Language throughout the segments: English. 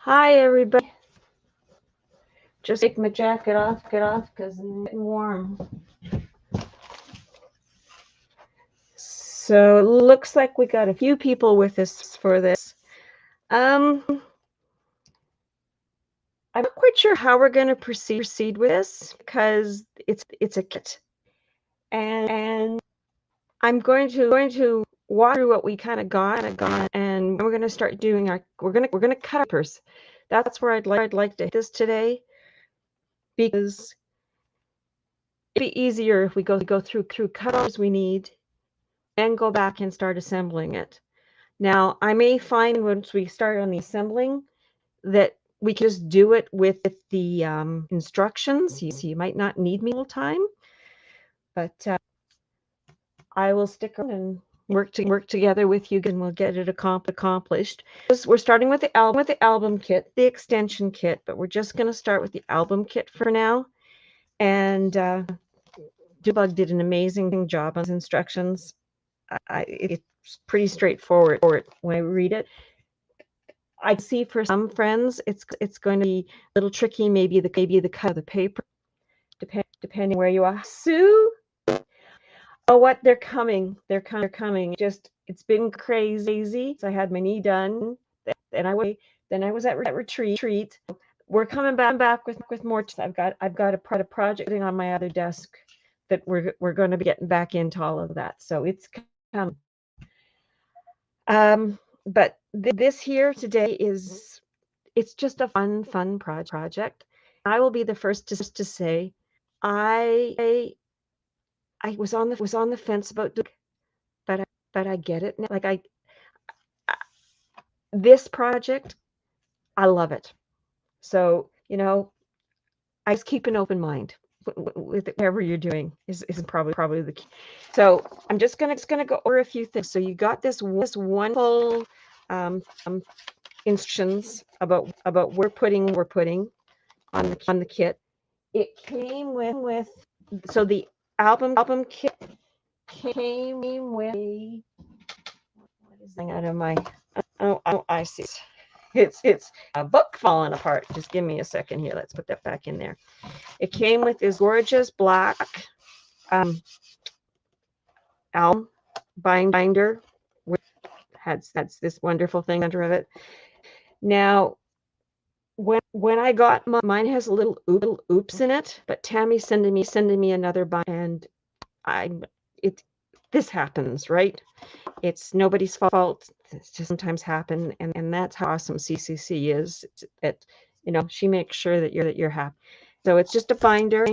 Hi everybody. Just take my jacket off, because I'm getting warm. So it looks like we got a few people with us for this. I'm not quite sure how we're going to proceed with this because it's a kit, and I'm going to walk through what we kind of got, and we're going to start doing we're gonna cut our papers. That's where I'd like to hit this today, because it'd be easier if we go through cutoffs we need and go back and start assembling it. Now, I may find once we start on the assembling that we can just do it with the instructions. So you might not need me all the time, but I will stick around and work together with you, and we'll get it accomplished. We're starting with the album kit, the extension kit, but we're just going to start with the album kit for now. And Doodlebug did an amazing job on his instructions. It's pretty straightforward when I read it. I see for some friends it's going to be a little tricky, maybe the cut of the paper, depending where you are. Sue, oh, what, they're coming. Just, it's been crazy. So I had my knee done, and I was at retreat. We're coming back with more. I've got a project sitting on my other desk that we're going to be getting back into all of that. So it's coming. But this here today it's just a fun project. I will be the first to say I was on the fence about doing, but I get it now. Like this project, I love it. So I just keep an open mind with whatever you're doing is probably the key. So I'm just gonna go over a few things. So you got this wonderful instructions about we're putting on the kit. It came with so the album kit came with what is thing out of my I see it's a book falling apart. Just give me a second here. Let's put that back in there. It came with this gorgeous black album binder, which has this wonderful thing under of it. Now, when I got mine has a little oops in it, but Tammy's sending me another binder, and this happens, right? It's nobody's fault. It's just sometimes happen, and that's how awesome CCC is. That she makes sure that you're happy. So it's just a binder,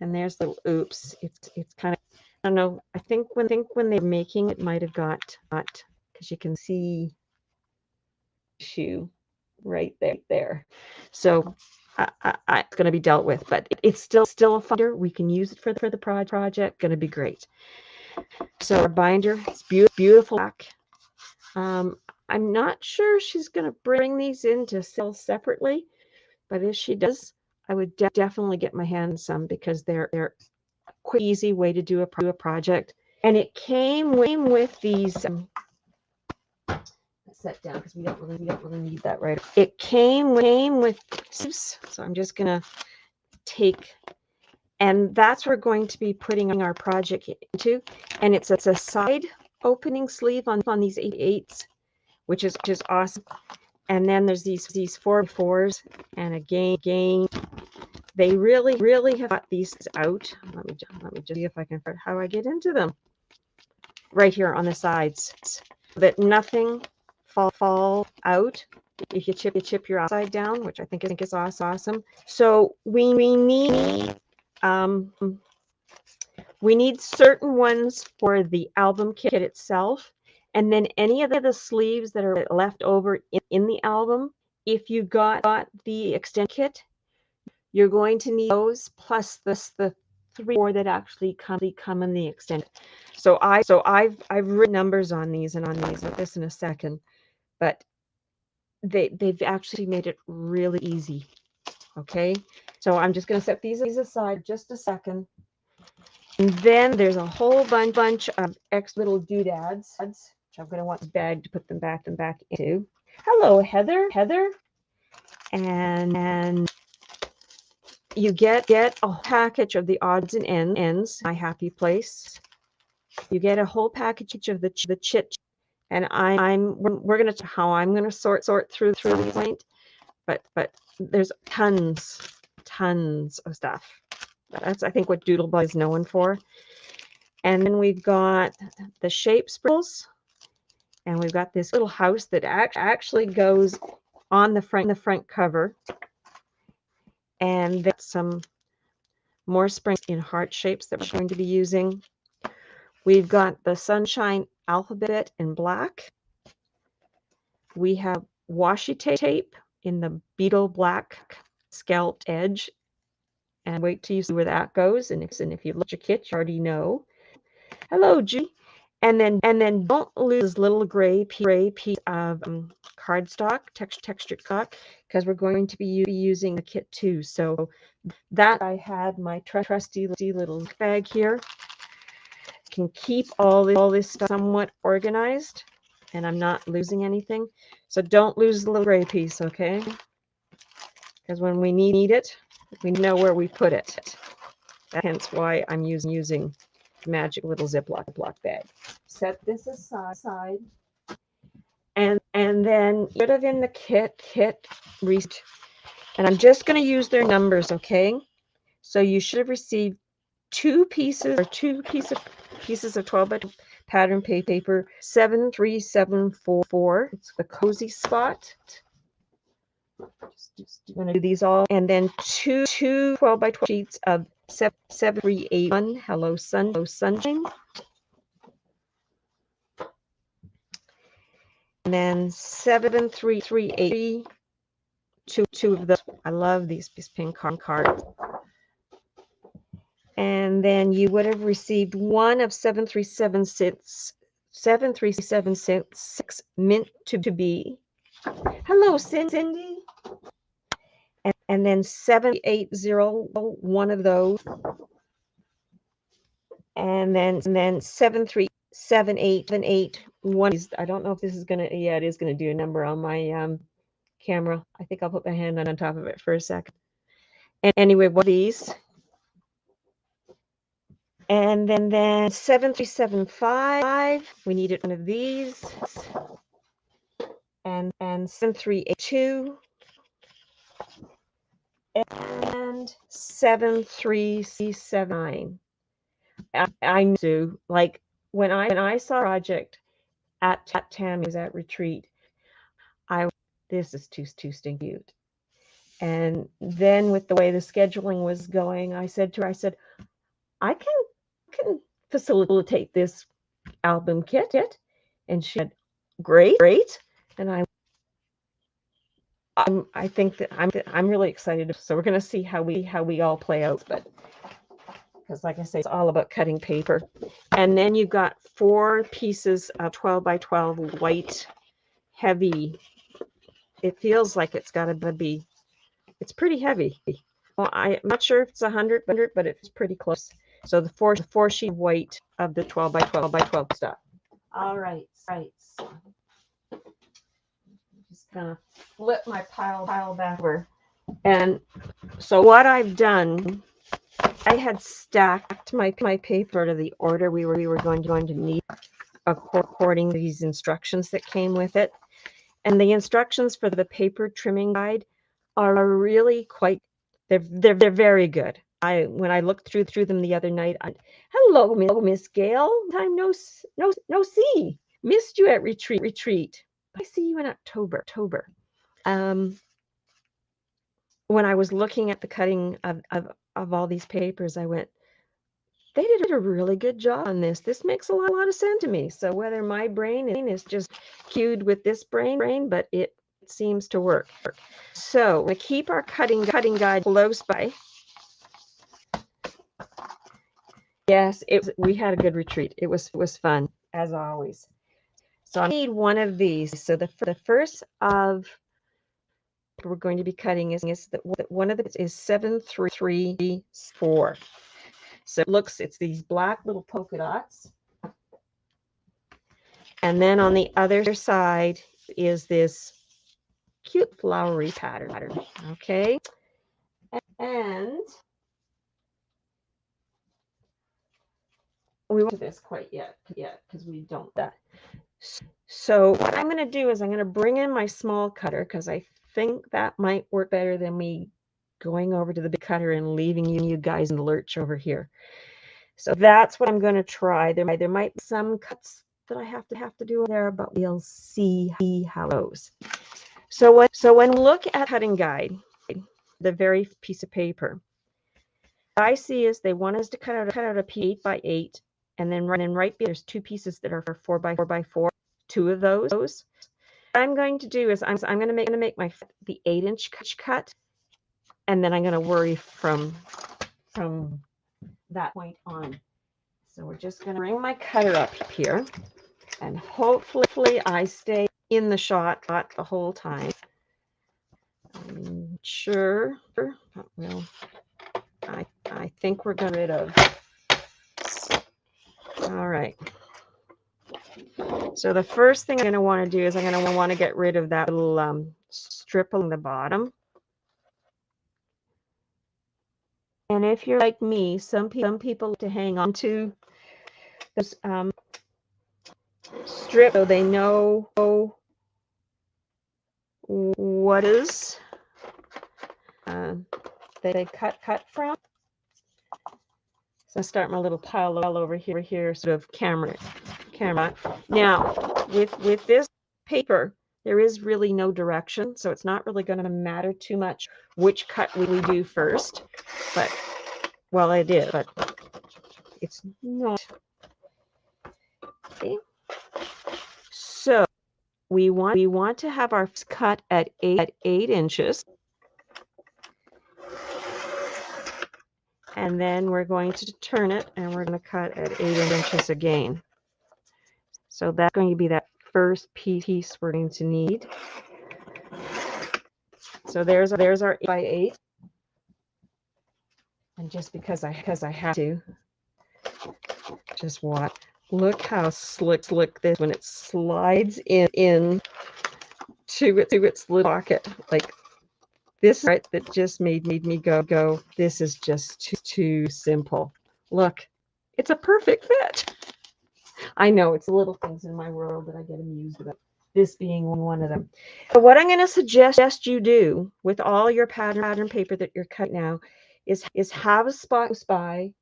and there's little oops. It's kind of, I don't know. I think when they're making it, might have got because you can see shoe right there. So it's going to be dealt with, but it's still a binder. We can use it for the project. Going to be great. So our binder, it's beautiful black. I'm not sure she's going to bring these in to sell separately, but if she does, I would definitely get my hands some, because they're a quick, easy way to do a project. And it came with these. Set down because we don't really need that right. It came with sleeves, so I'm just gonna take, and that's where we're going to be putting our project into. And it's a side opening sleeve on these 8/8s, which is awesome. And then there's these 4/4s, and again they really have got these out. Let me just see if I can figure out how I get into them. Right here on the sides, so that nothing fall out if you chip your upside down, which I think is awesome. So we need certain ones for the album kit itself, and then any of the sleeves that are left over in the album. If you got the extend kit, you're going to need those plus the 3 or 4 that actually come in the extended. So I've written numbers on these and on this in a second, but they've actually made it really easy. Okay, so I'm just going to set these aside just a second. And then there's a whole bunch of extra little doodads, which I'm going to want the bag to put them back into. Hello, Heather. and you get a package of the odds and ends, My Happy Place. You get a whole package of the chit, and we're going to how I'm going to sort through the point, but there's tons of stuff. That's, I think, what Doodlebug is known for. And then we've got the shape sprinkles, and we've got this little house that actually goes on the front cover, and there's some more springs in heart shapes that we're going to be using. We've got the sunshine alphabet in black. We have washi tape in the beetle black scalloped edge, and wait till you see where that goes. And if you look at your kit, you already know. Hello, Judy. And then don't lose this little gray piece of cardstock, textured stock, because we're going to be using the kit too. So that I had my trusty little bag here. Can keep all this stuff somewhat organized, and I'm not losing anything. So don't lose the little gray piece, okay? Because when we need it, we know where we put it. Hence why I'm using magic little Ziploc bag. Set this aside, and then put it in the kit and I'm just going to use their numbers, okay? So you should have received two pieces of 12 by 12 pattern paper, 73744. It's the cozy spot. Just going to do these all, and then two 12 by 12 sheets of 7381. Hello Sunshine. And then 7338. Two of those. I love these pink cards. And then you would have received one of 73766 mint to be. Hello, Cindy. And then 780, one of those. And then 73788, one. I don't know if this is gonna. Yeah, it is gonna do a number on my camera. I think I'll put my hand on top of it for a second. And anyway, what these? And then 7375. We needed one of these. And 7382. And 7379. I knew, like, when I saw project at Tammy's at retreat, this is too stinking cute. And then with the way the scheduling was going, I said to her, I can facilitate this album kit. And she said, great. And I think that I'm really excited. So we're going to see how we all play out, but because, like I say, it's all about cutting paper. And then you've got 4 pieces of 12 by 12 white heavy. It feels like it's got to be. It's pretty heavy. Well, I'm not sure if it's 100, but it's pretty close. So the 4 sheet white of the 12 by 12 stuff. All right. So just kind of flip my pile back over. And so what I've done, I had stacked my paper to the order we were going to need according to these instructions that came with it. And the instructions for the paper trimming guide are really quite. They're very good. When I looked through them the other night, hello, Miss Gail. Time no see. Missed you at retreat. I see you in October. When I was looking at the cutting of all these papers, I went, they did a really good job on this. This makes a lot of sense to me. So whether my brain is just cued with this brain, but it seems to work. So we keep our cutting guide close by. Yes, we had a good retreat. It was fun, as always. So I need one of these. So the first of we're going to be cutting is that one of them is 734. So it's these black little polka dots. And then on the other side is this cute flowery pattern. Okay, and we won't do this quite yet because we don't that. So what I'm going to do is I'm going to bring in my small cutter because I think that might work better than me going over to the big cutter and leaving you guys in the lurch over here. So that's what I'm going to try. There might be some cuts that I have to do there, but we'll see how it goes. So when we look at cutting guide, the very piece of paper, what I see is they want us to cut out a piece 8 by 8, and then right there's two pieces that are 4 by 4 by 4. Two of those. What I'm going to do is I'm going to make my the 8-inch cut, and then I'm going to worry from that point on. So we're just going to bring my cutter up here, and hopefully I stay in the shot the whole time. I'm sure, well, I think we're going to get rid of. All right. So the first thing I'm going to want to do is I'm going to want to get rid of that little strip along the bottom. And if you're like me, some people like to hang on to this strip so they know what is they cut from. So I start my little pile all over here, sort of camera. Now, with this paper, there is really no direction, so it's not really going to matter too much which cut we do first. But well, it is, but it's not. Okay. So we want to have our cut at 8 inches. And then we're going to turn it, and we're going to cut at 8 inches again. So that's going to be that first piece we're going to need. So there's our 8 by 8. And just because I have to, just watch. Look how slick this when it slides in to its little pocket. Like this, right? That just made me go. This is just too simple. Look, it's a perfect fit. I know it's little things in my world that I get amused about. This being one of them. So what I'm going to suggest you do with all your pattern paper that you're cutting now is have a spot by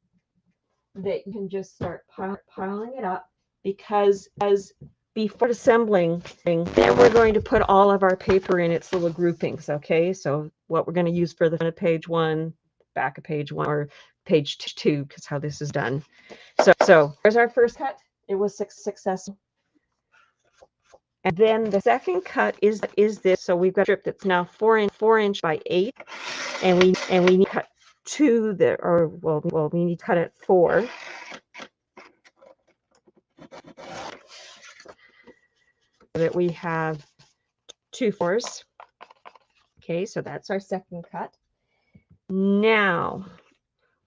that you can just start piling it up, because as before assembling, then we're going to put all of our paper in its little groupings. Okay, so what we're going to use for the front of page 1, back of page 1, or page 2, because how this is done. So there's our first cut. It was successful. And then the second cut is this. So we've got a strip that's now 4 inch by 8, and we need to cut 2 there, or well we need to cut it 4. So that we have 2 4s. Okay, so that's our second cut. Now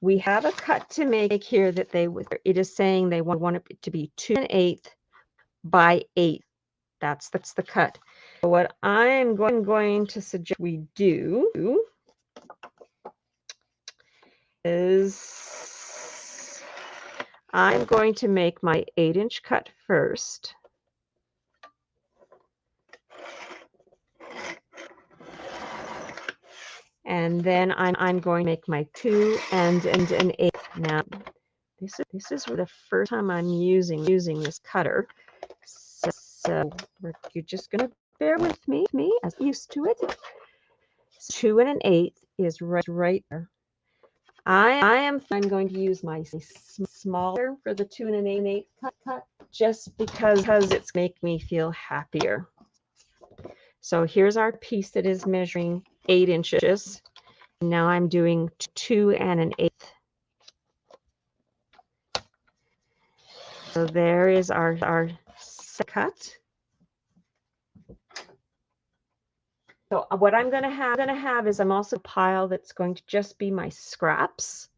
we have a cut to make here that it is saying they want it to be 2 1/8 by 8. That's the cut. So what I'm going to suggest we do is I'm going to make my 8-inch cut first. And then I'm going to make my 2 and an 8. Now this is the first time I'm using this cutter. So you're just going to bear with me as I'm used to it. 2 and an 8 is right there. I'm going to use my smaller for the 2 and an 8 cut just because it's make me feel happier. So here's our piece that is measuring 8 inches. Now I'm doing 2 and an 8. So there is our cut. So what I'm going to have is I'm also a pile that's going to just be my scraps,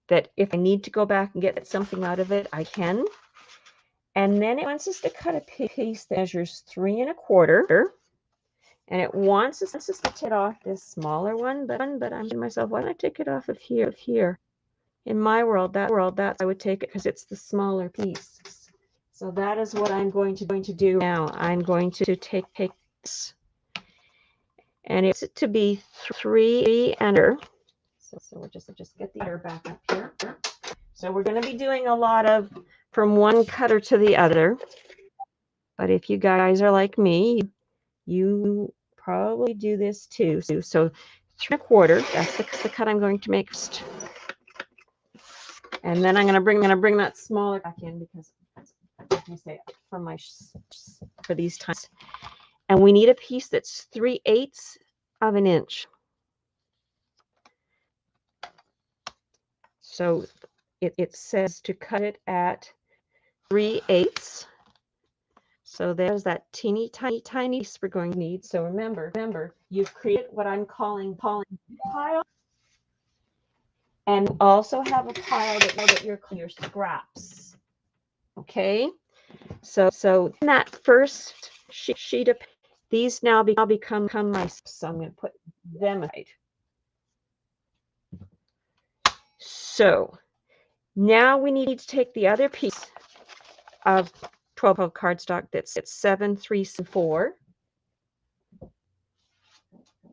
that if I need to go back and get something out of it, I can. And then it wants us to cut a piece that measures 3 1/4. And it wants us to take off this smaller one, but I'm thinking to myself, why don't I take it off of here? In my world, that's I would take it because it's the smaller piece. So that is what I'm going to do now. I'm going to take this, and it's to be 3 enter. So we'll just get the other back up here. So we're going to be doing a lot of from one cutter to the other. But if you guys are like me, you probably do this too. So 3¼ that's the cut I'm going to make first. And then I'm going to bring that smaller back in because, like I say, for these times. And we need a piece that's 3/8 of an inch. So it says to cut it at 3/8. So there's that teeny tiny piece we're going to need. So remember, you've created what I'm calling pile, and you also have a pile that you're calling your scraps. Okay, so in that first sheet of these now become my. So I'm going to put them aside. So now we need to take the other piece of 12 cardstock that's 7/3/4,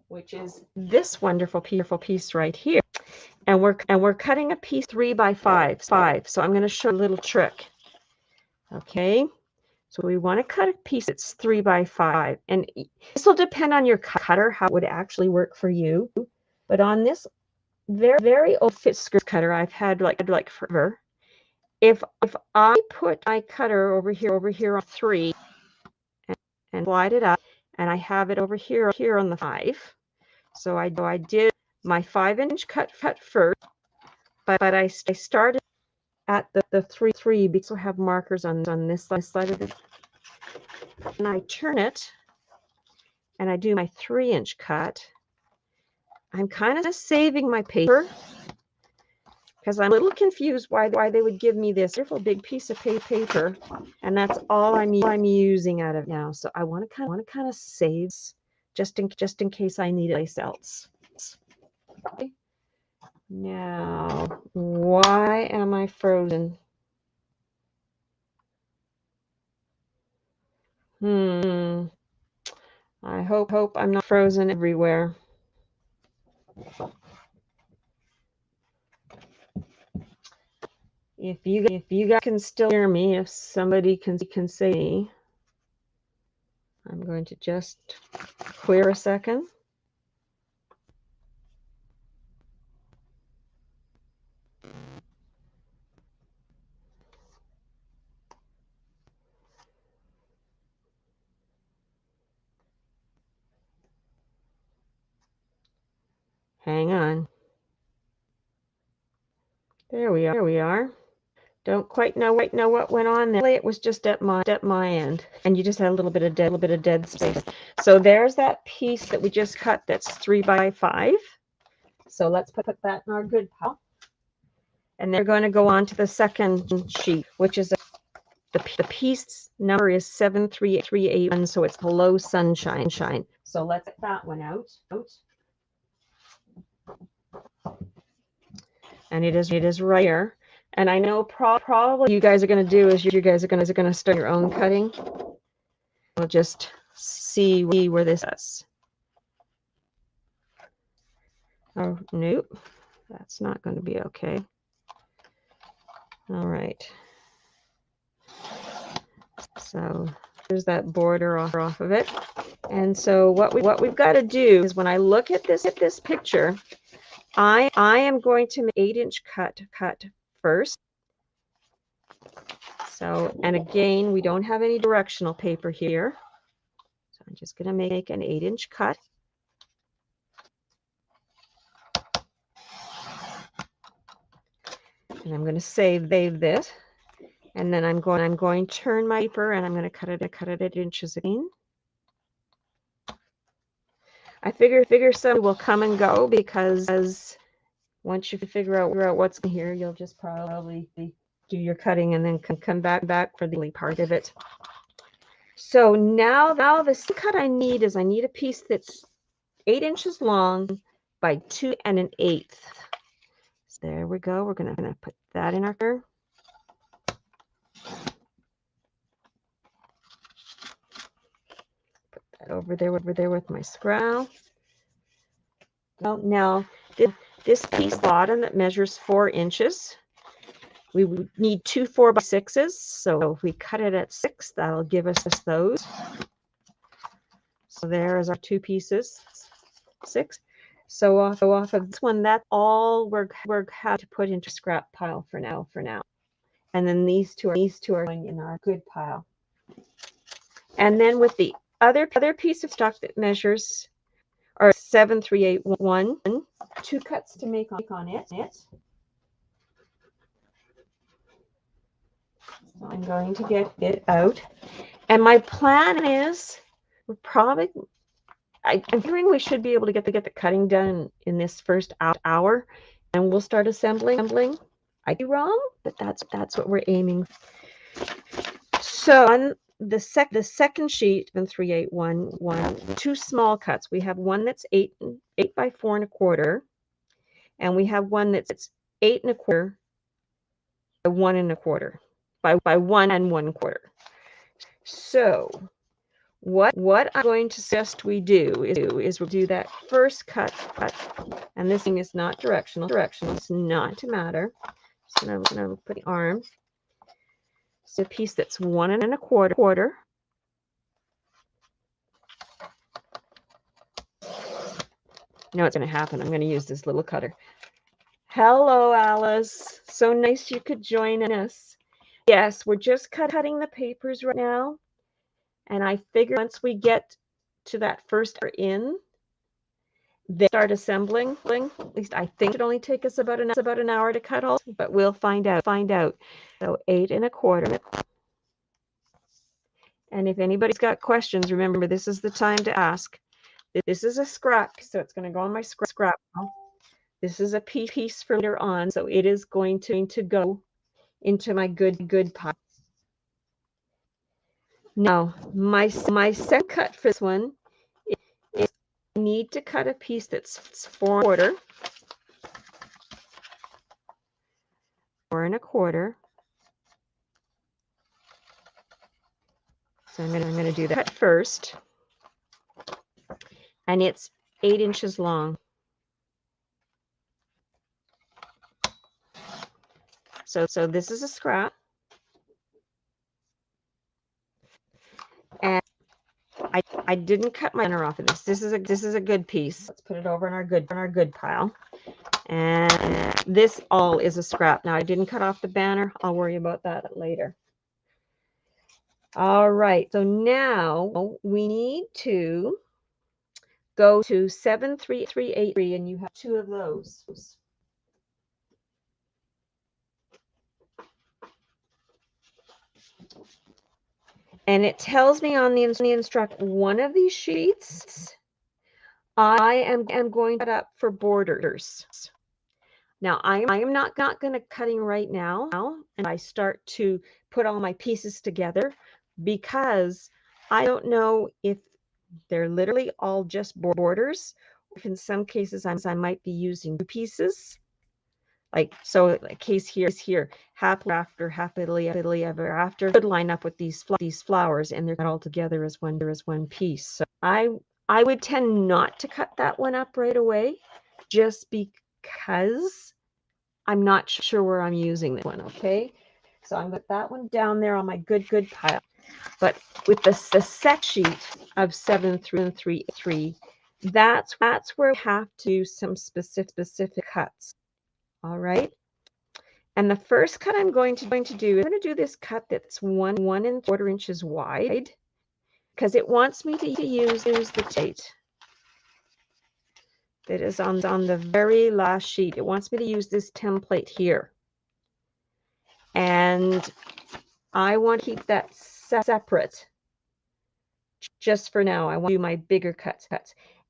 which is this wonderful piece right here, and we're cutting a piece 3 by 5. So I'm going to show you a little trick. Okay, so we want to cut a piece that's 3 by 5, and this will depend on your cutter how it would actually work for you. But on this very old fit skirt cutter I've had like forever, if I put my cutter over here on 3 and slide it up, and I have it over here on the 5. So I did my 5-inch cut first, but I started at the 3 because I have markers on this side of it. And I turn it, and I do my 3-inch cut. I'm kind of saving my paper because I'm a little confused why they would give me this wonderful big piece of paper, and that's all I'm using out of now. So I want to kind of save just in case I need it someplace else. Okay. Now, why am I frozen? I hope I'm not frozen everywhere. If you guys can still hear me, if somebody can say me, I'm going to just clear a second. Hang on. There we are. Don't quite know what went on there. It was just at my end, and you just had a little bit of dead space. So there's that piece that we just cut. That's 3 by 5. So let's put that in our good pile. And they're going to go on to the second sheet, which is the piece number is 73381, so it's below sunshine. So let's get that one out. And it is right here. And I know probably you guys are going to do is you guys are going to start your own cutting. We'll just see where this is. Oh, nope. That's not going to be okay. All right. So there's that border off of it. And so what we've got to do is when I look at this picture, I am going to make 8-inch cut first. So, and again, we don't have any directional paper here. So I'm just going to make an 8-inch cut. And I'm going to save this. And then I'm going to turn my paper, and I'm going to cut it at inches again. I figure some will come and go because once you figure out what's in here, you'll just probably do your cutting and then come back for the part of it. So now the cut I need a piece that's 8 inches long by 2 1/8. So there we go. We're gonna put that in our curve. Put that over there with my scrap. Well, now this piece bottom that measures 4 inches. We would need 2 4x6s. So if we cut it at 6, that'll give us those. So there's our 2 pieces, 6. So off of this one, that's all we're have to put into scrap pile for now. And then these two are going in our good pile. And then with the other piece of stock that measures are 7 3/8 1, 2 cuts to make on it. So I'm going to get it out. And my plan is we're probably I'm figuring we should be able to get the cutting done in this first hour, and we'll start assembling. I'd be wrong, but that's what we're aiming. So on the second sheet, 7 3/8 1, 2 small cuts. We have one that's 8 by 4 1/4, and we have one that's 8 1/4 by 1 1/4 by 1 1/4. So what I'm going to suggest we do is we'll do that first cut, and this thing is not directional. It's not to matter. So I'm going to put the arm. So a piece that's 1 1/4. You know what's going to happen? I'm going to use this little cutter. Hello, Alice. So nice you could join us. Yes, we're just cutting the papers right now. And I figure once we get to that first in, then start assembling. At least I think it only take us about an hour to cut all, but we'll find out. So 8 1/4. And if anybody's got questions, remember this is the time to ask. This is a scrap, so it's going to go on my scrap. This is a piece for later on, so it is going to go into my good pile. Now, my second cut for this one is I need to cut a piece that's 4 1/4. 4 1/4. So I'm going to do that first, and it's 8 inches long. So this is a scrap, and I didn't cut my banner off of this. This is a good piece. Let's put it over in our good pile. And this all is a scrap. Now I didn't cut off the banner. I'll worry about that later. All right. So now we need to go to 7 3 8 3, and you have 2 of those. And it tells me on the instruct one of these sheets, I am going to cut up for borders. Now, I am not going to cutting right now, and I start to put all my pieces together, because I don't know if they're literally all just borders. If in some cases I might be using 2 pieces. Like, so a case here, happily ever after could line up with these flowers, and they're all together as one piece. So I would tend not to cut that one up right away, just because I'm not sure where I'm using this one. Okay, so I'm going to put that one down there on my good pile. But with the set sheet of 7 3 3, that's where we have to do some specific cuts. All right. And the first cut I'm going to do is I'm going to do this cut that's 1 1/4 inches wide, because it wants me to use the tape that is on the very last sheet. It wants me to use this template here. And I want to keep that separate just for now. I want to do my bigger cuts.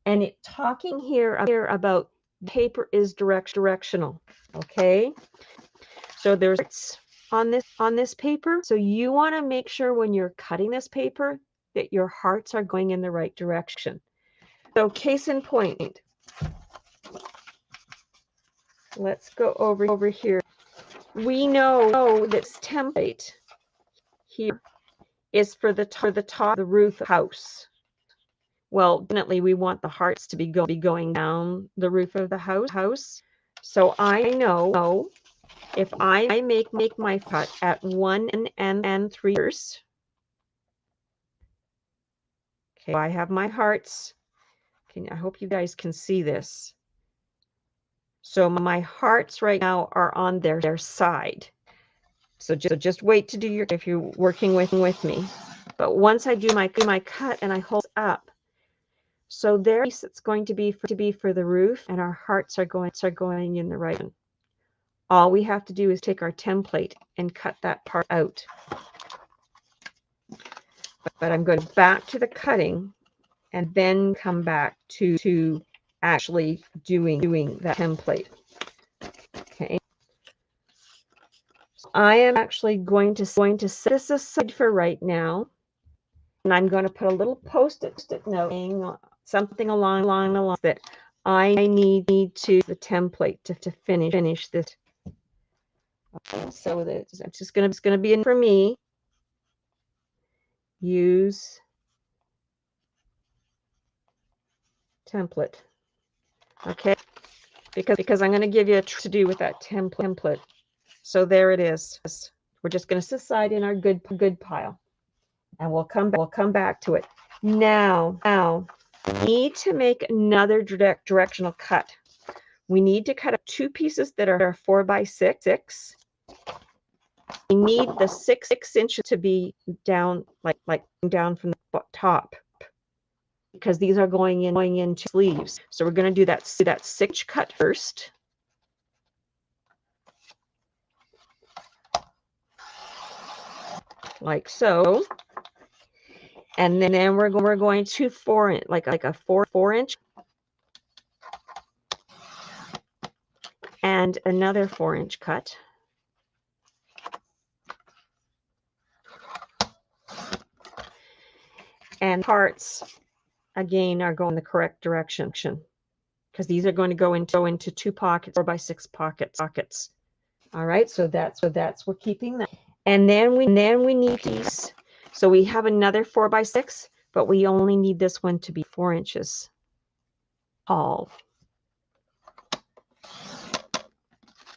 And it's talking here about the paper is directional. Okay. So there's on this paper. So you want to make sure when you're cutting this paper that your hearts are going in the right direction. So case in point, let's go over here. We know that this template here is for the top of the roof of the house. Well, definitely we want the hearts to be going down the roof of the house. So I know if I make my cut at 1 and 3 years, okay, I have my hearts. I hope you guys can see this. So my hearts right now are on their side. So just wait to do your, if you're working with me. But once I do my cut and I hold up, so there it's going to be for the roof, and our hearts are going in the right one. All we have to do is take our template and cut that part out. But I'm going back to the cutting and then come back to actually doing that template. Okay. So I am actually going to set this aside for right now. And I'm going to put a little post-it note, something along the lines that I need to the template to finish this. Okay, so it's just going to be in for me. Use template. Okay, because I'm going to give you a to do with that template. So there it is. We're just going to set aside in our good pile, and we'll come back to it. Now we need to make another directional cut. We need to cut up 2 pieces that are 4 by 6. We need the 6 inches to be down, like down from the top, because these are going into sleeves. So we're going to do that 6 cut first. Like so. And then we're going to 4 inch, like a 4 inch, and another 4 inch cut. And parts again are going the correct direction, because these are going to go into 2 pockets, 4 by 6 pockets. All right, so that's we're keeping that. And then we need these. So we have another 4 by 6, but we only need this one to be 4 inches tall.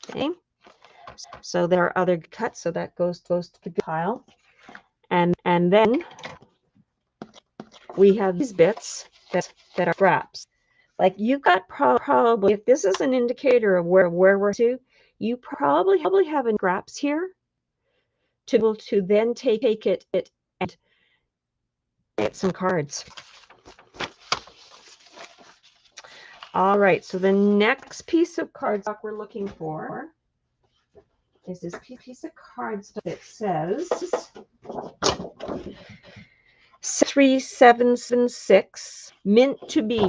Okay, so there are other cuts, so that goes to the pile. And then we have these bits that are scraps. Like you've got probably, if this is an indicator of where we're to, you probably have scraps here to be able to then take it and get some cards. All right, so the next piece of cardstock we're looking for is this piece of cardstock that says 3776 mint to be,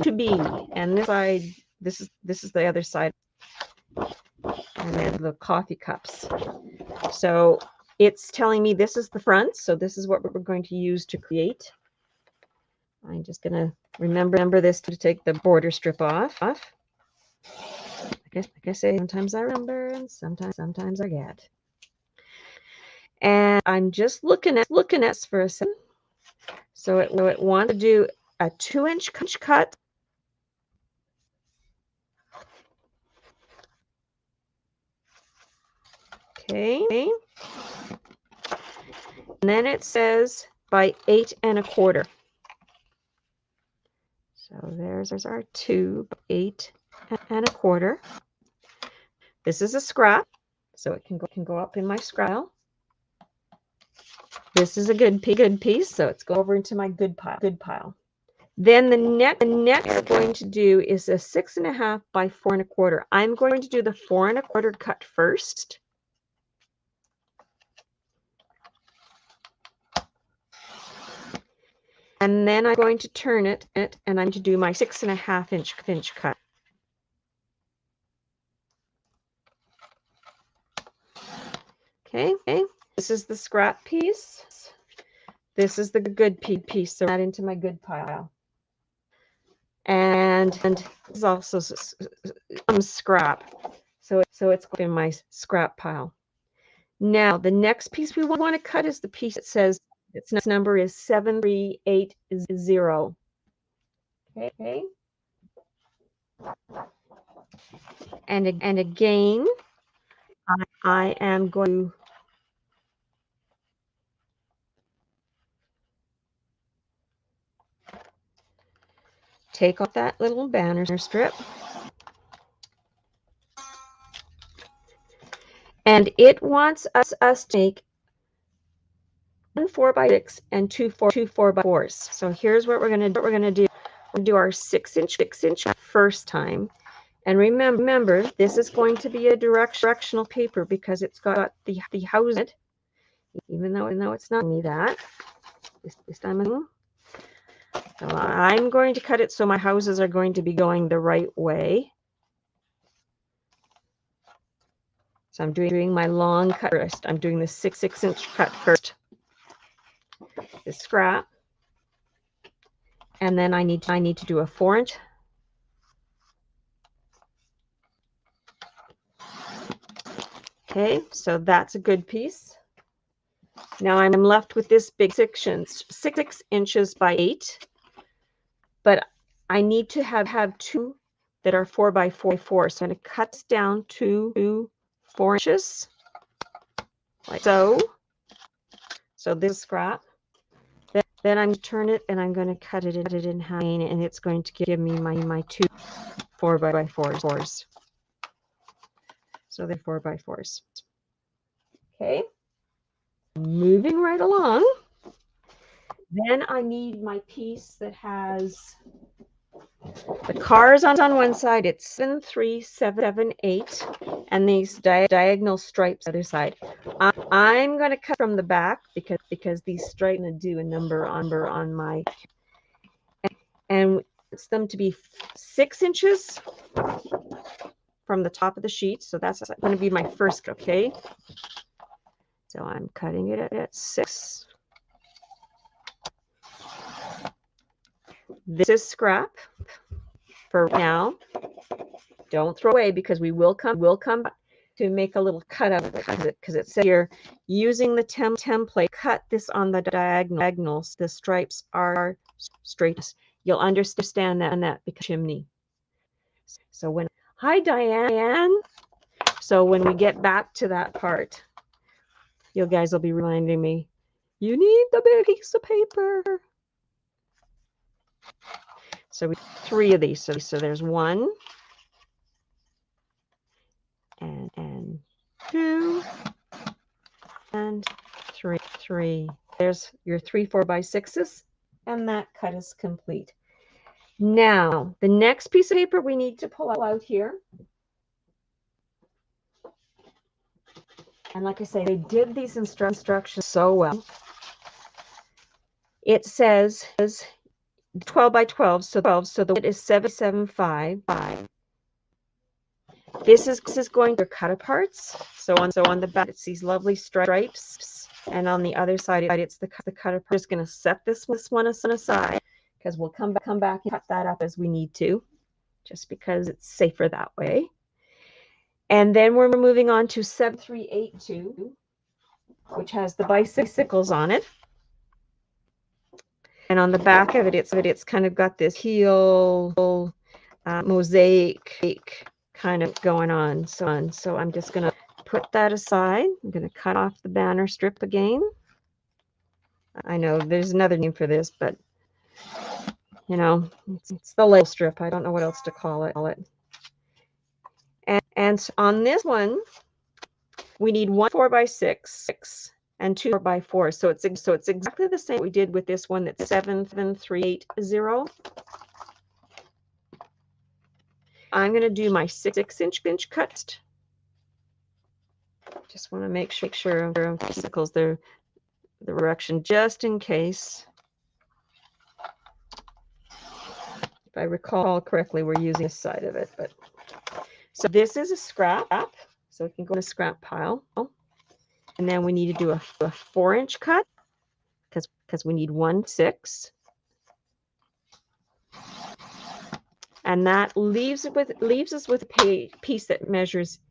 and this side, this is the other side, and then the coffee cups. So it's telling me this is the front, so this is what we're going to use to create. I'm just going to remember this to take the border strip off. I guess sometimes I remember and sometimes I forget. And I'm just looking at this for a second. So it wants to do a 2 inch cut. Okay. And then it says by 8 1/4. So there's our tube, 8 1/4. This is a scrap, so it can go up in my scrap pile. This is a good piece, so it's go over into my good pile. Then the next we're going to do is a 6 1/2 by 4 1/4. I'm going to do the 4 1/4 cut first. And then I'm going to turn it, and I'm going to do my 6 1/2 inch cut. Okay, this is the scrap piece. This is the good piece, so add into my good pile. And this is also some scrap, so it's in my scrap pile. Now the next piece we want to cut is the piece that says its number is 7380. Okay. And again, I am going to take off that little banner strip. And it wants us to make 1 4x6 and two 4x4s. So here's what we're going to do. We're going to do our 6-inch first time. And remember, this is going to be a directional paper because it's got the house in it, even though it's not me that. This time, so I'm going to cut it so my houses are going to be going the right way. So I'm doing my long cut first. I'm doing the 6-inch cut first. The scrap, and then I need to do a 4-inch. Okay, so that's a good piece. Now I'm left with this big 6 inches by 8, but I need to have two that are 4x4. So I'm going to cut this down to 4 inches, like so. So this is scrap. Then I'm going to turn it and I'm going to cut it in half, and it's going to give me my two 4x4s. So they're 4x4s. Okay. Moving right along. Then I need my piece that has the cars on one side. It's 7, 3, 7, 8, and these diagonal stripes on the other side. I'm going to cut from the back because these stripes are going to do a number on my, and it's them to be 6 inches from the top of the sheet. So that's going to be my first. Okay. So I'm cutting it at 6. This is scrap for now. Don't throw away because we will come back to make a little cut of it because it says here using the template, cut this on the diagonals. The stripes are straight. You'll understand that because chimney. So when hi Diane. So when we get back to that part, you guys will be reminding me, you need the big piece of paper. So we 3 of these. So there's 1 and 2 and 3. There's your 3 4x6s, and that cut is complete. Now the next piece of paper we need to pull out here. And like I say, they did these instructions so well. It says 12x12, so the width is 775. This is going to cut aparts. So on the back it's these lovely stripes, and on the other side it's the cut apart. I'm just going to set this one aside because we'll come back and cut that up as we need to, just because it's safer that way. And then we're moving on to 7382, which has the bicycles on it. And on the back of it, it's kind of got this heel mosaic kind of going on. So I'm just going to put that aside. I'm going to cut off the banner strip again. I know there's another name for this, but you know, it's the label strip. I don't know what else to call it. And on this one, we need 1 4x6 and 2 4x4. So it's exactly the same we did with this one that's 77380. I'm going to do my 6-inch cut. Just want to make sure the bicycles the direction just in case. If I recall correctly, we're using this side of it, but so this is a scrap, so it can go in a scrap pile. And then we need to do a 4-inch cut. because we need 1/6. And that leaves us with a piece that measures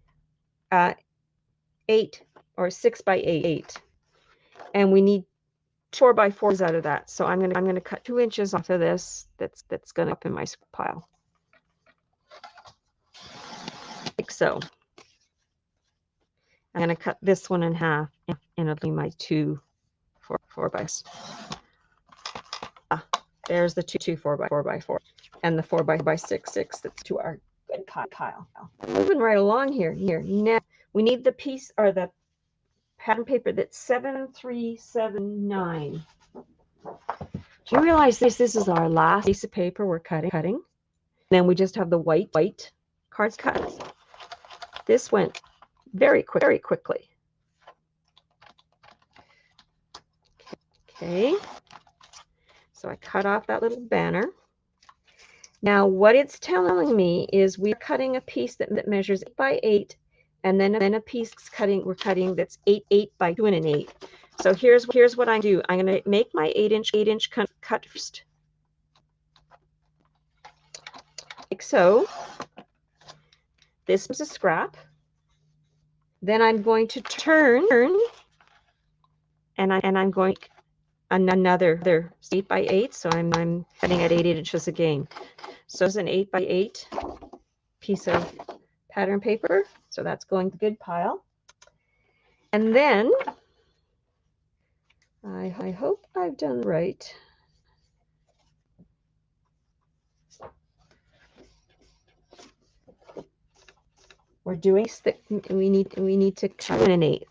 8 or 6 by 8, and we need 4 by 4s out of that. So I'm gonna cut 2 inches off of this. That's gonna up in my pile, like so. I'm gonna cut this one in half, and it'll be my 2 4 by 4s. There's the two 4 by 4, and the 4 by 6. That's to our good pile. Moving right along here. Now we need the piece or the pattern paper that's 7379. Do you realize this is our last piece of paper we're cutting? Then we just have the white cards cut. This went very quickly. Okay. So I cut off that little banner. Now what it's telling me is we're cutting a piece that measures 8 by 8, and then a piece we're cutting that's 8 by 2 1/8. So here's what I do. I'm going to make my 8-inch cut first, like so. This is a scrap. Then I'm going to turn, and I'm going another 8 by 8. So I'm cutting at 8 inches again. So it's an 8 by 8 piece of pattern paper. So that's going to the good pile. And then I hope I've done right. We're doing thick. We need to cut 2 1/8.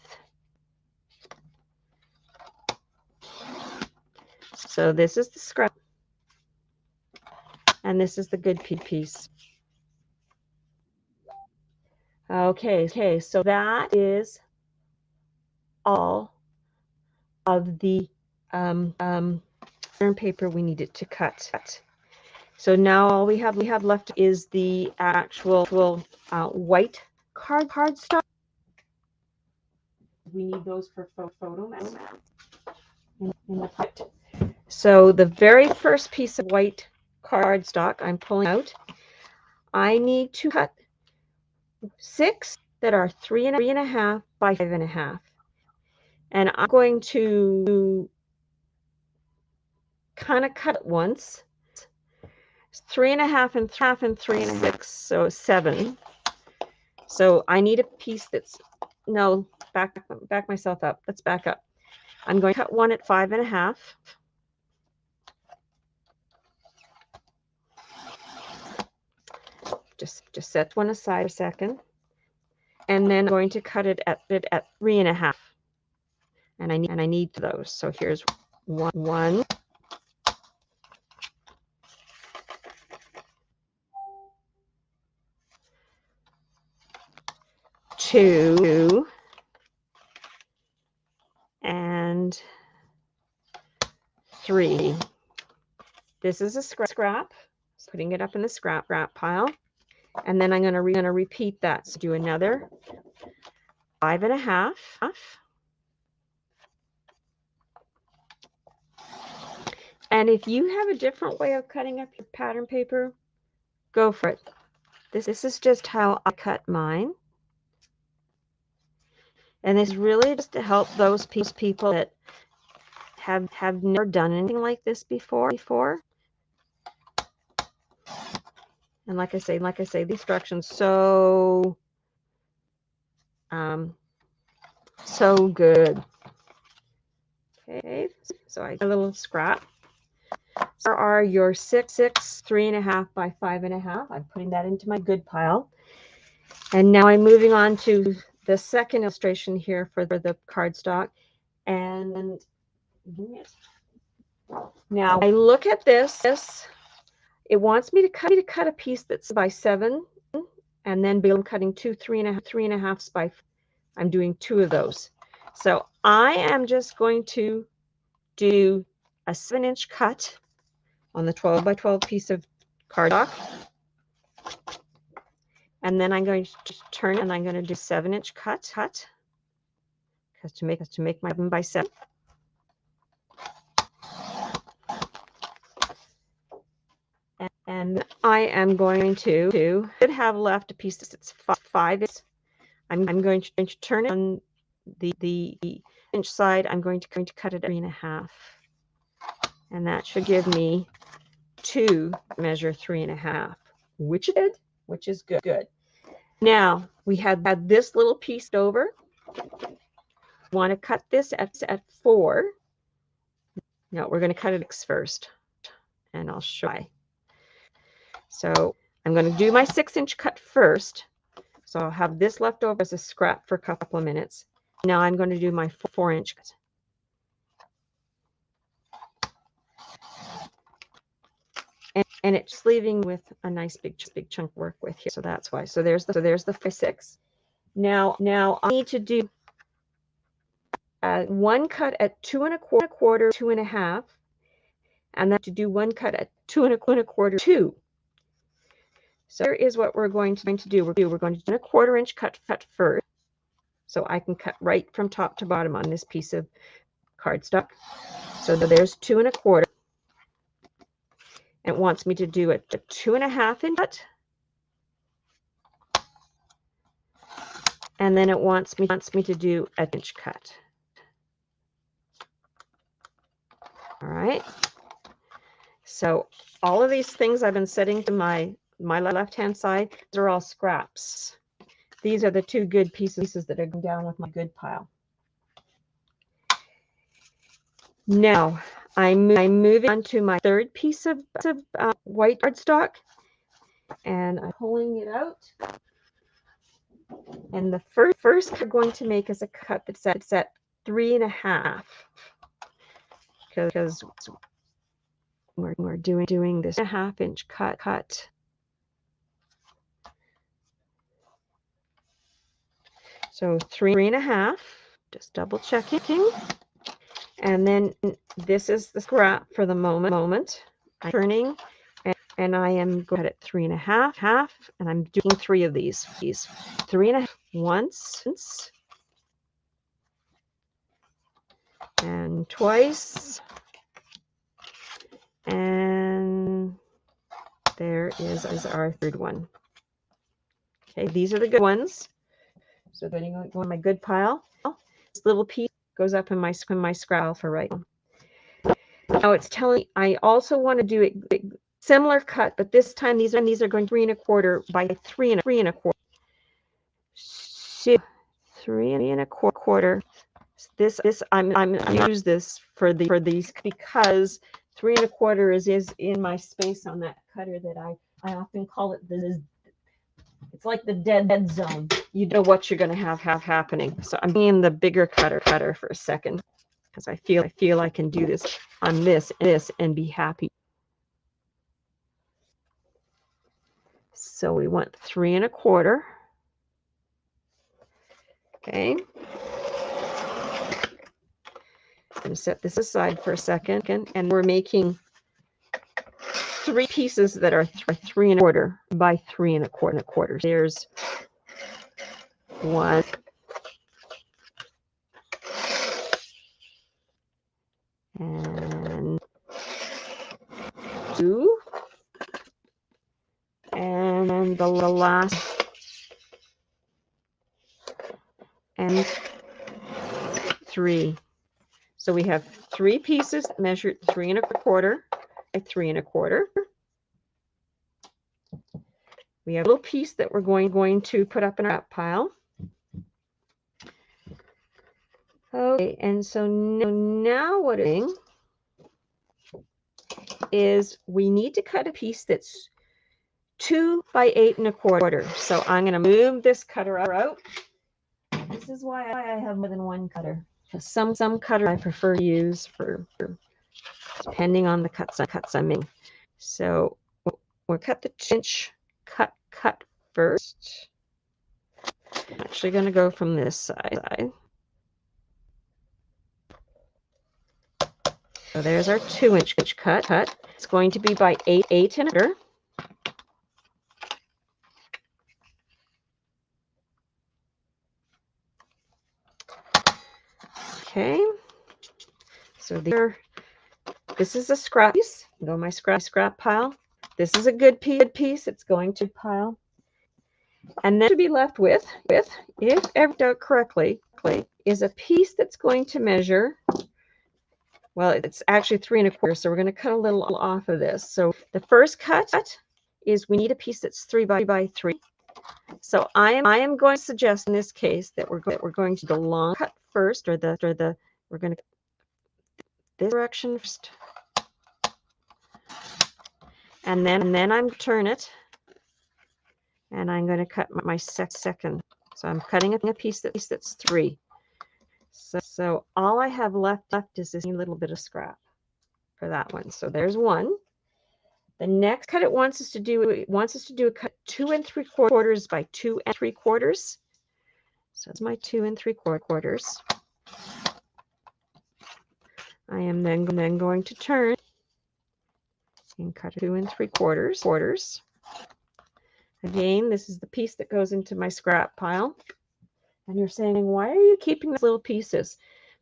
So this is the scrap, and this is the good piece. Okay, so that is all of the pattern paper we needed to cut. So now all we have left is the actual white cardstock. We need those for photo mats in the kit. So the very first piece of white cardstock I'm pulling out, I need to cut 6 that are 3.5 by 5.5. And I'm going to kind of cut it once. 3.5 and 3.6, so 7. So I need a piece that's, no, back myself up. Let's back up. I'm going to cut one at 5.5. Just set one aside a second, and then I'm going to cut it at 3.5. And I need those. So here's one. 2, and 3. This is a scrap. So putting it up in the scrap pile, and then I'm going to repeat that. So do another 5.5. And if you have a different way of cutting up your pattern paper, go for it. This is just how I cut mine. And this is really just to help those people that have never done anything like this before. And like I say, the instructions so good. Okay, so I got a little scrap. There are your 6, 3.5 by 5.5. I'm putting that into my good pile. And now I'm moving on to the second illustration here for the cardstock. And now I look at this. It wants me to cut a piece that's by 7, and then I'm cutting 2 3.5 by. I'm doing 2 of those. So I am just going to do a 7-inch cut on the 12 by 12 piece of cardstock, and then I'm going to turn and I'm going to do 7-inch cut because to make my 7 by 7. And I am going to have left a piece that's 5. I'm going to turn it on the inch side. I'm going to cut it at 3.5, and that should give me 2 measure 3.5, which is good. Now we had this little piece over. Want to cut this at 4. No, we're going to cut it first, and I'll show why. So I'm going to do my 6-inch cut first. So I'll have this left over as a scrap for a couple of minutes. Now I'm going to do my 4-inch cut. And it's leaving with a nice big chunk to work with here. So that's why. So there's the 6. Now I need to do one cut at 2 1/4, 2.5, and then to do one cut at 2 1/4, 2. So here is what we're going to do. We're going to do a 1/4 inch cut first, so I can cut right from top to bottom on this piece of cardstock. So there's 2 1/4. And it wants me to do a 2.5 inch cut, and then it wants me to do an inch cut. All right. So all of these things I've been setting to my left-hand side, these are all scraps. These are the 2 good pieces that are going down with my good pile. Now I'm moving on to my 3rd piece of white cardstock, and I'm pulling it out. And the first I'm going to make is a cut that's at 3.5, because we're doing this 1/2 inch cut. So 3.5, just double checking. And then this is the scrap for the moment. I'm turning, and I am going at 3.5, and I'm doing 3 of these. 3.5 once, and twice, and there is our 3rd one. Okay, these are the good ones. So then going to go in my good pile. This little piece goes up in my scrap for right now. Now it's telling me I also want to do a similar cut, but this time these are going 3 1/4 by 3 1/4. So 3 1/4. This I'm use this for these because 3 1/4 is in my space on that cutter that I often call it it's like the dead zone. You know what you're going to have happening. So I'm being the bigger cutter for a second, because I feel I can do this on this and be happy. So we want 3 1/4. Okay. I'm going to set this aside for a second, and we're making 3 pieces that are 3 1/4 by 3 1/4. There's 1, and 2, and the last, and 3. So we have 3 pieces measured 3 1/4 by 3 1/4. We have a little piece that we're going to put up in our pile. Okay, and so now what we're doing is we need to cut a piece that's 2 by 8 1/4. So I'm going to move this cutter out. This is why I have more than one cutter. Some cutter I prefer to use for depending on the cuts I'm making. So we'll cut the 2-inch cut first. I'm actually going to go from this side. So there's our 2-inch cut. It's going to be by 8 1/4. Okay. So this is a scrap piece. Go my scrap pile. This is a good piece. It's going to pile. And then to be left with, if ever done correctly, is a piece that's going to measure, well, it's actually 3 1/4, so we're going to cut a little off of this. So the first cut is we need a piece that's 3 by 3. So I am going to suggest in this case that we're going to do the long cut first, we're going to this direction first, and then I'm going to turn it, and I'm going to cut my second. So I'm cutting a piece that's 3. So all I have left is this little bit of scrap for that one. So there's one. The next cut it wants us to do a cut 2 3/4 by 2 3/4. So that's my 2 3/4. I am then going to turn and cut 2 3/4. Again, this is the piece that goes into my scrap pile. And you're saying, why are you keeping these little pieces?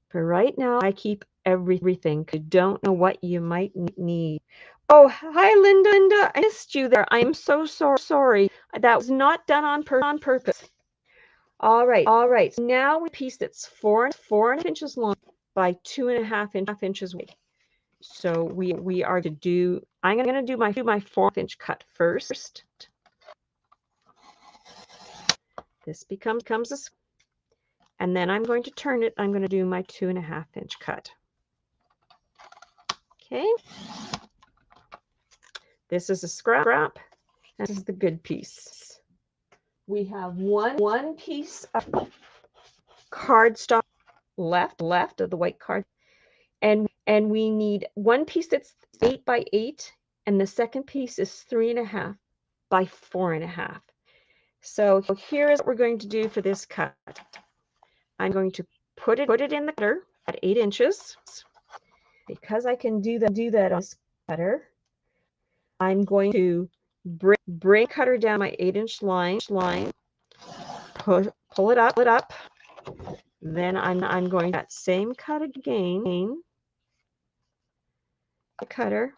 For right now, I keep everything. You don't know what you might need. Oh, hi, Linda. I missed you there. I'm so sorry. That was not done on purpose. All right. So now we piece that's 4.5 inches long by 2.5 inches wide. So we are to do. I'm going to do my 4-inch cut first. This becomes a, and then I'm going to turn it. I'm going to do my 2.5-inch cut. Okay. This is a scrap. This is the good piece. We have one piece of cardstock left of the white card, and we need one piece that's 8 by 8, and the second piece is 3.5 by 4.5. So here's what we're going to do for this cut. I'm going to put it in the cutter at 8 inches. Because I can do that on this cutter, I'm going to bring cutter down my 8-inch line, pull it up. Then I'm going that same cut again. The cutter.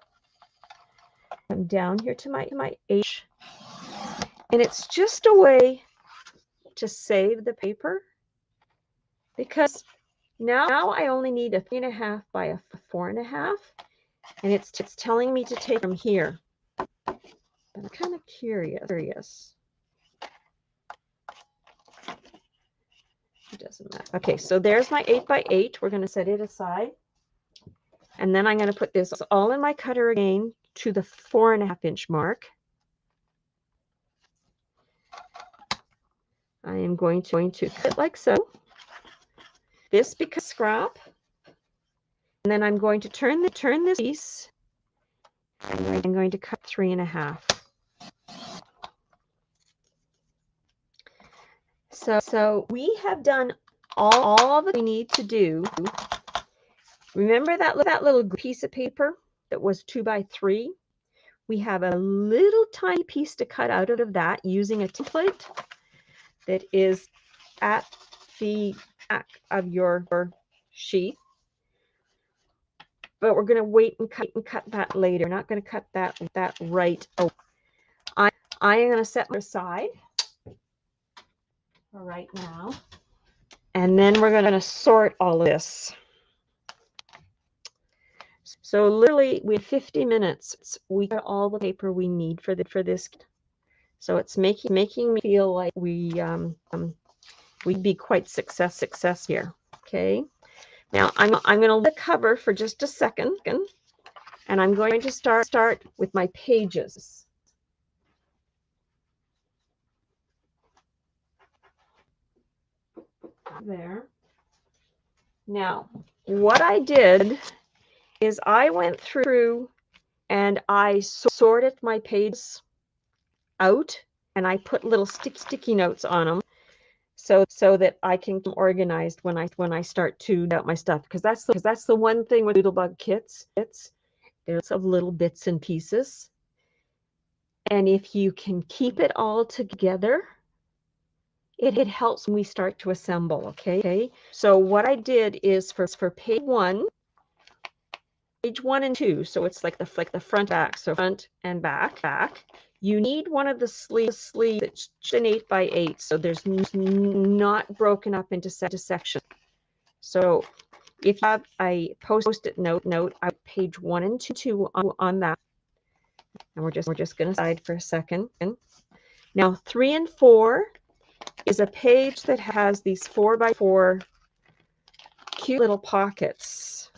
I'm down here to my 8, and it's just a way to save the paper, because now I only need a 3.5 by a 4.5, and it's telling me to take from here. But I'm kind of curious. It doesn't matter. Okay, so there's my 8 by 8. We're going to set it aside. And then I'm going to put this all in my cutter again to the 4.5-inch mark. I am going to cut it like so. This becomes scrap. And then I'm going to turn this piece. And I'm going to cut 3.5. So we have done all that we need to do. Remember that little piece of paper that was 2 by 3? We have a little tiny piece to cut out of that using a template that is at the back of your sheath. But we're going to wait and cut that later. We're not going to cut that right away. I am going to set it aside for right now. And then we're going to sort all of this. So literally, we have 50 minutes. We got all the paper we need for this. So it's making me feel like we'd be quite success here. Okay. Now I'm going to let it cover for just a second, and I'm going to start with my pages. There. Now, what I did is I went through and I sorted my pages out, and I put little sticky notes on them so that I can be organized when I start to out my stuff, because that's the one thing with Doodlebug kits. There's of little bits and pieces, and if you can keep it all together, it helps when we start to assemble. Okay. So what I did is for page 1, page 1 and 2. So it's like the front back. So front and back. You need one of the sleeves that's an 8x8, so there's not broken up into sections. So if you have a post-it note, I page 1 and 2 on that, and we're just going to slide for a second. Now 3 and 4 is a page that has these 4x4 cute little pockets.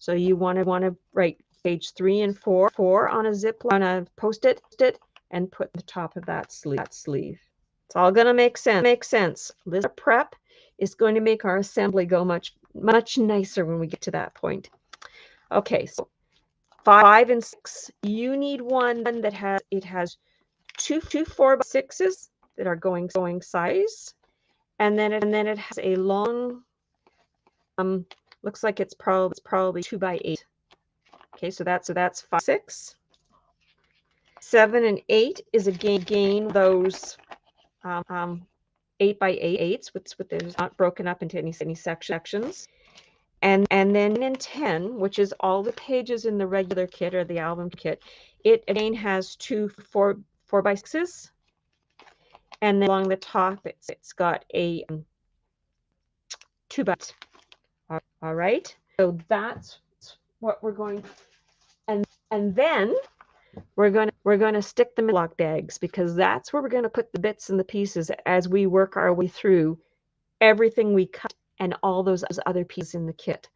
So you want to write page 3 and 4 on a ziploc, on a post-it, and put the top of that sleeve. It's all going to make sense. This prep is going to make our assembly go much nicer when we get to that point. Okay, so 5 and 6, you need one that has two 4x6s that are going size, and then it has a long, looks like it's probably 2x8. Okay, so that's 5, 6. 7 and 8 is again those 8x8s with those not broken up into any sections. And then in 10, which is all the pages in the regular kit or the album kit, it again has two 4x6s, and then along the top it's got a 2x. All right, so that's what we're going to, and then we're going to stick them in Ziploc bags, because that's where we're going to put the bits and the pieces as we work our way through everything we cut and all those other pieces in the kit.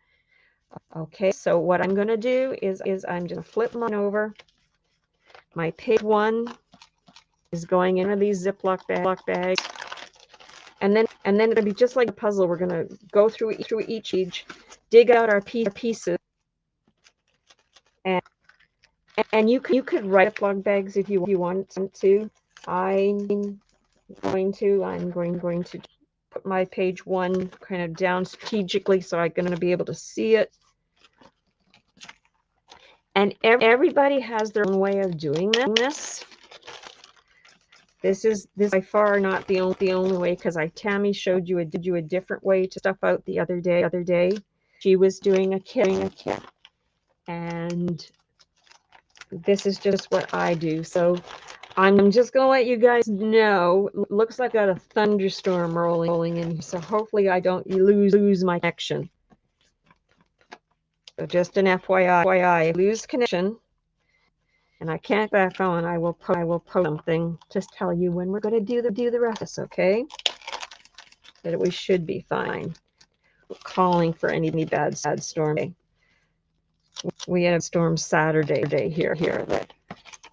Okay, so what I'm going to do is I'm going to flip mine over. My page 1 is going in one of these Ziploc bags, and then it'll be just like a puzzle. We're going to go through each page, dig out our pieces, and you could write Ziploc bags if you want to. I'm going to put my page 1 kind of down strategically so I'm going to be able to see it. And everybody has their own way of doing this. This is by far not the only way, because Tammy showed you a different way to stuff out the other day. She was doing a kit, and this is just what I do. So I'm just gonna let you guys know. Looks like I got a thunderstorm rolling in, so hopefully I don't lose my connection. So just an FYI, lose connection, and I can't back on. I will post something, just tell you when we're going to do the rest of this, okay? That we should be fine. We're calling for any bad storm. We had a storm Saturday here that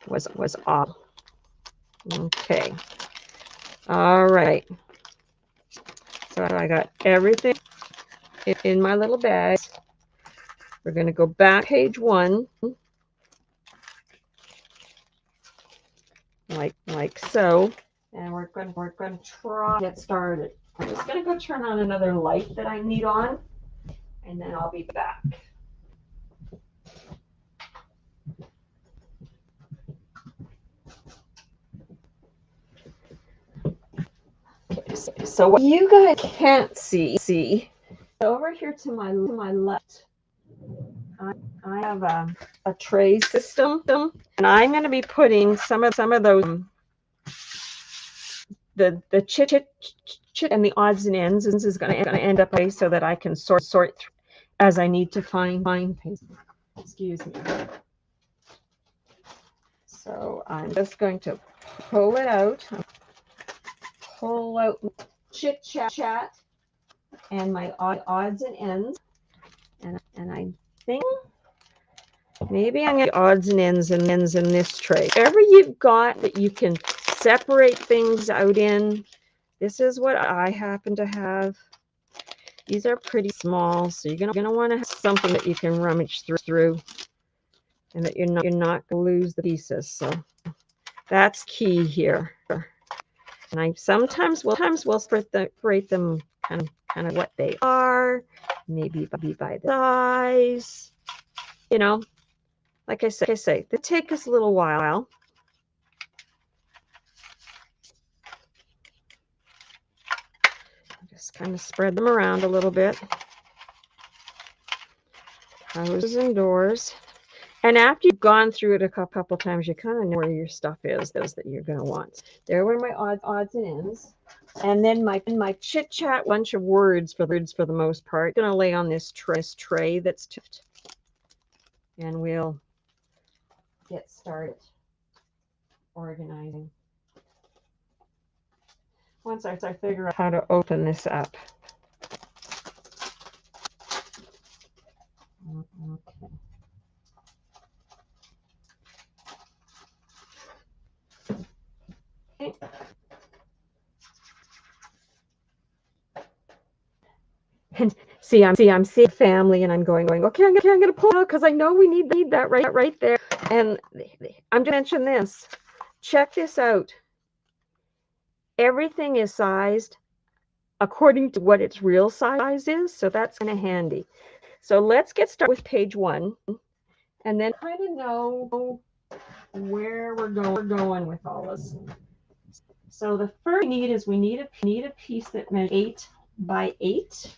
was off. Okay. All right. So I got everything in my little bag. We're going to go back page 1, like so, and we're going to try to get started. I'm just going to go turn on another light that I need on, and then I'll be back. Okay, so what you guys can't see over here to my left, I have a tray system, and I'm going to be putting some of those the chit and the odds and ends is going to end up so that I can sort through as I need to find things. Excuse me. So I'm just going to pull it out. Pull out chit chat and my odds and ends, and I think maybe I'm going to odds and ends in this tray. Whatever you've got that you can separate things out in. This is what I happen to have. These are pretty small, so you're gonna want to have something that you can rummage through, and that you're not gonna lose the pieces. So that's key here. And I sometimes will separate them kind of what they are, maybe by the size. You know, like I say, they take us a little while. Just kind of spread them around a little bit. houses and doors. And after you've gone through it a couple times, you kind of know where your stuff is, those that you're going to want. There were my odds and ends. And then my chit-chat bunch of words for the most part. I'm going to lay on this tray that's tipped. And we'll get started organizing. Once I figure out how to open this up. Okay. And I'm seeing family, and I'm going. Okay, I'm gonna pull out because I know we need that right there. And I'm gonna mention this. Check this out. Everything is sized according to what its real size is, so that's kind of handy. So let's get started with page 1, and then kind of know where we're going with all this. So the first we need is we need a piece that measures 8 by 8.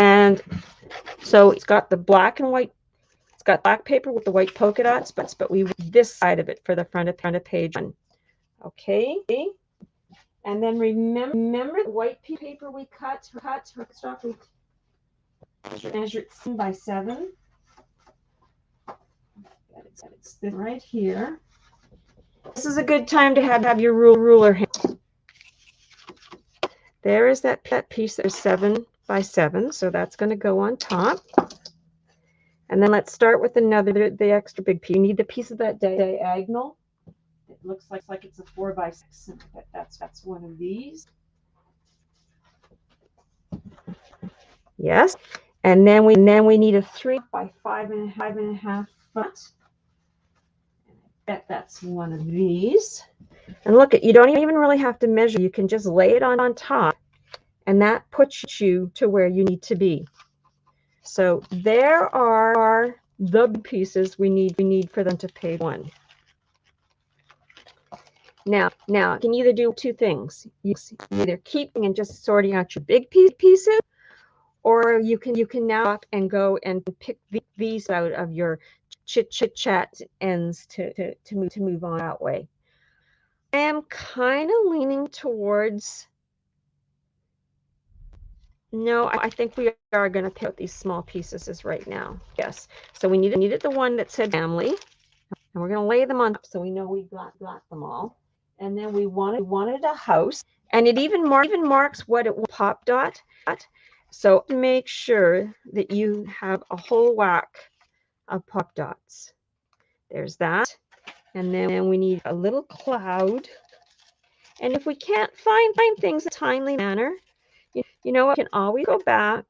And so it's got the black and white, it's got black paper with the white polka dots, but we want this side of it for the front of page 1. Okay. And then remember the white paper we cut stuff, we measured 7 by 7. It's this right here. This is a good time to have your ruler hand. There is that piece that is 7 by 7, so that's going to go on top. And then let's start with the extra big piece. You need the piece of that diagonal. It looks like it's a 4 by 6. That's one of these. Yes. And then we need a 3 by 5.5 foot. That's one of these. And look, you don't even really have to measure. You can just lay it on top, and that puts you to where you need to be. So there are the pieces we need for them to page 1. Now you can either do 2 things. You either keep and just sorting out your big pieces, or you can now and go and pick these out of your chit-chat ends to move on that way. I am kind of leaning towards, no, I think we are going to pick out these small pieces right now. Yes. So we needed the one that said family, and we're going to lay them on top so we know we got them all. And then we wanted a house, and it even marks what it will pop dot. So make sure that you have a whole whack of pop dots. There's that. And then we need a little cloud. And if we can't find things in a timely manner, you know what, we can always go back.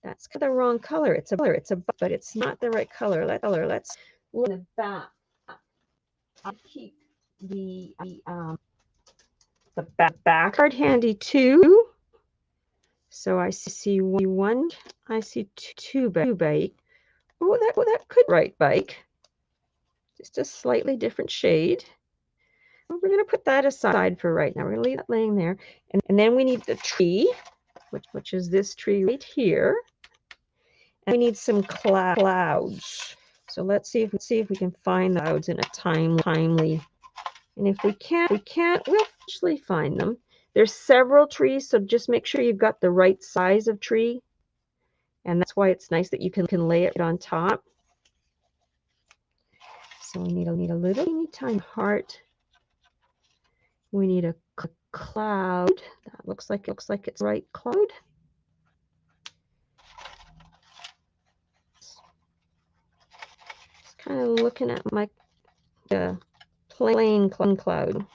That's the wrong color. It's a but it's not the right color. Let's look at the back. I'll keep the back card handy too. So I see 1, I see 2 bike. Oh, that could right bike. Just a slightly different shade. We're going to put that aside for right now. We're going to leave that laying there. And then we need the tree, which is this tree right here. And we need some clouds. So let's see if we can find the clouds in a timely. And if we can't, we'll eventually find them. There's several trees, so just make sure you've got the right size of tree. And that's why it's nice that you can lay it on top. So we need a little teeny tiny heart. We need a cloud. That looks like it's the right cloud. Just kind of looking at my plain cloud.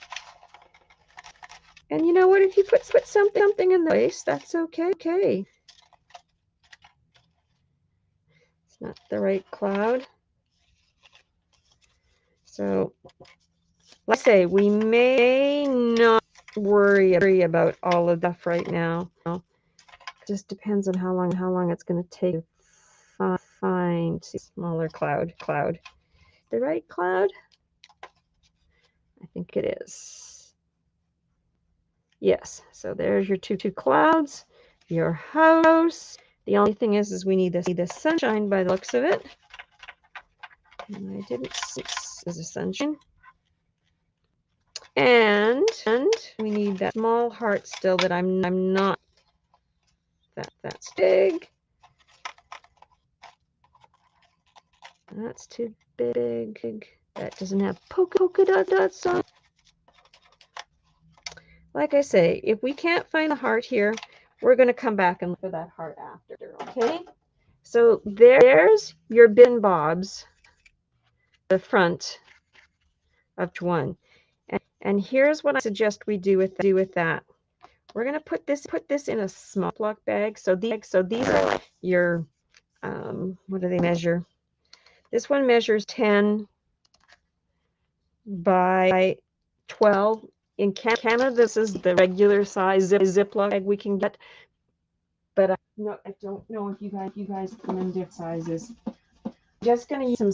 And you know what? If you put something in the place, that's okay. It's not the right cloud. So let's say we may not worry about all of that right now. It just depends on how long it's going to take to find a smaller cloud. The right cloud? I think it is. Yes. So there's your two clouds. your house. The only thing is we need the sunshine by the looks of it. And I didn't see there's a sunshine. And we need that small heart still that I'm not that's big. That's too big. That doesn't have polka dots on. Like I say, if we can't find the heart here, we're going to come back and look for that heart after, okay? So there's your bin bobs, the front of one. And here's what I suggest we do with that. We're going to put this in a small ziploc bag. So these are your what do they measure? This one measures 10 by 12. In Canada, this is the regular size ziploc bag we can get. But I don't know if you guys come in different sizes. I'm just going to use some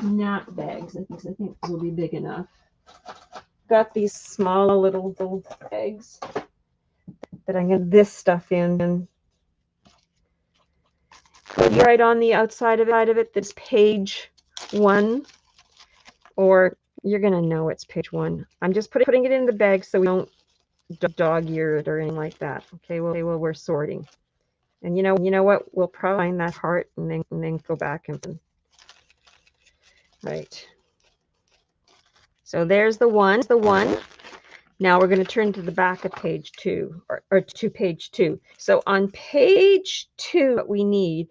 snap bags. I think this will be big enough. Got these small little bags that I'm going to this stuff in. And right on the outside of it, this page 1, or you're going to know it's page 1. I'm just putting it in the bag so we don't dog-ear it or anything like that. Okay, well, we're sorting. And you know what? We'll probably find that heart and then go back and right. So there's the one. Now we're going to turn to the back of page 2 or to page 2. So on page 2, what we need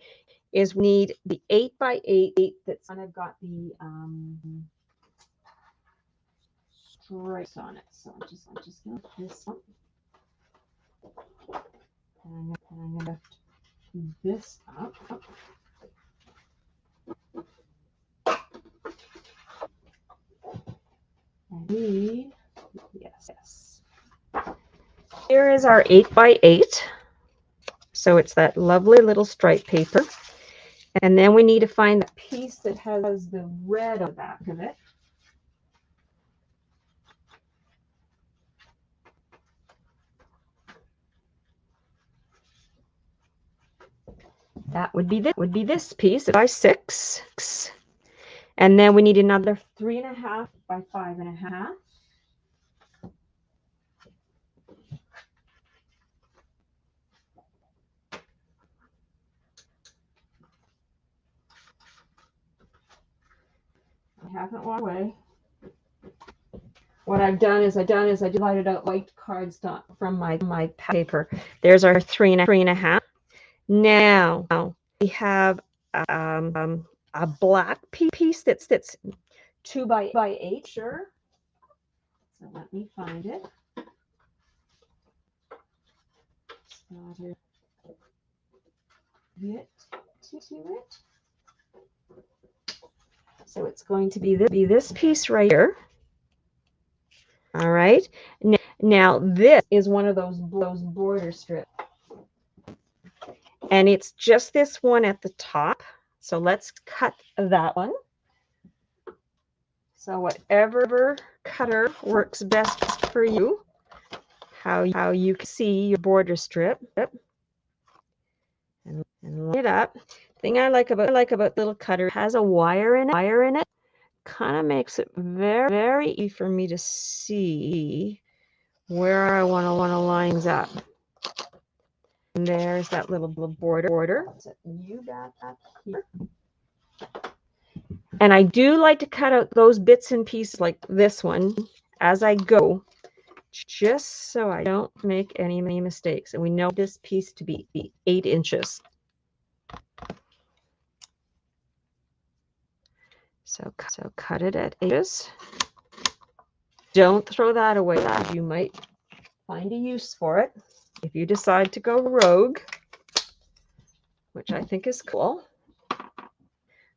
is the 8 by 8 that's kind of got the stripes on it. So I'm just going to put this one. And I'm going to lift this up. And yes. Here is our 8 by 8. So it's that lovely little stripe paper. And then we need to find the piece that has the red on the back of it. That would be this piece by 6. And then we need another 3.5 by 5.5. I haven't walked away. What I've done is I divided out white cardstock from my paper. There's our 3.5. Now we have a black piece that's 2 by 8. Sure. So let me find it. Get to it. So it's going to be this piece right here. All right. Now this is one of those border strips. And it's just this one at the top. So let's cut that one. So whatever cutter works best for you, how you can see your border strip. And line it up. The thing I like about little cutter has a wire in it. Kind of makes it very, very easy for me to see where I want to lines up. And there's that little border. So you got that here. And I do like to cut out those bits and pieces like this one as I go, just so I don't make any mistakes. And we know this piece to be 8 inches. So cut it at 8 inches. Don't throw that away. You might find a use for it if you decide to go rogue, which I think is cool.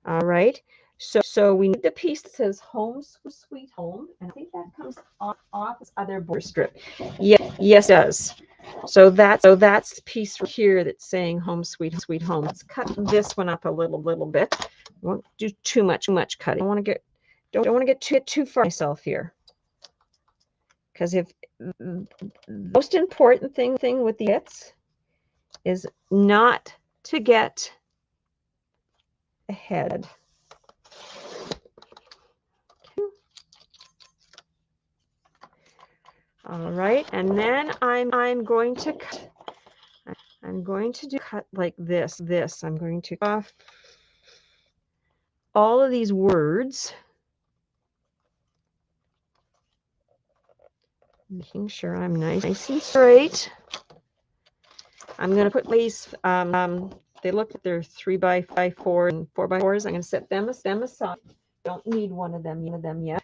All right. So we need the piece that says Home Sweet Home, and I think that comes off this other border strip. Yes, it does. So that's the piece here that's saying Home Sweet Home. Let's cut this one up a little bit. Won't do too much cutting. Don't want to get too far myself here. Because if the most important thing with the bits is not to get ahead. All right, and then I'm going to cut. I'm going to cut like this. I'm going to cut off all of these words, making sure I'm nice and straight. I'm going to put these. They look like they're 3x4 and 4x4s. I'm going to set them aside. Don't need one of them yet.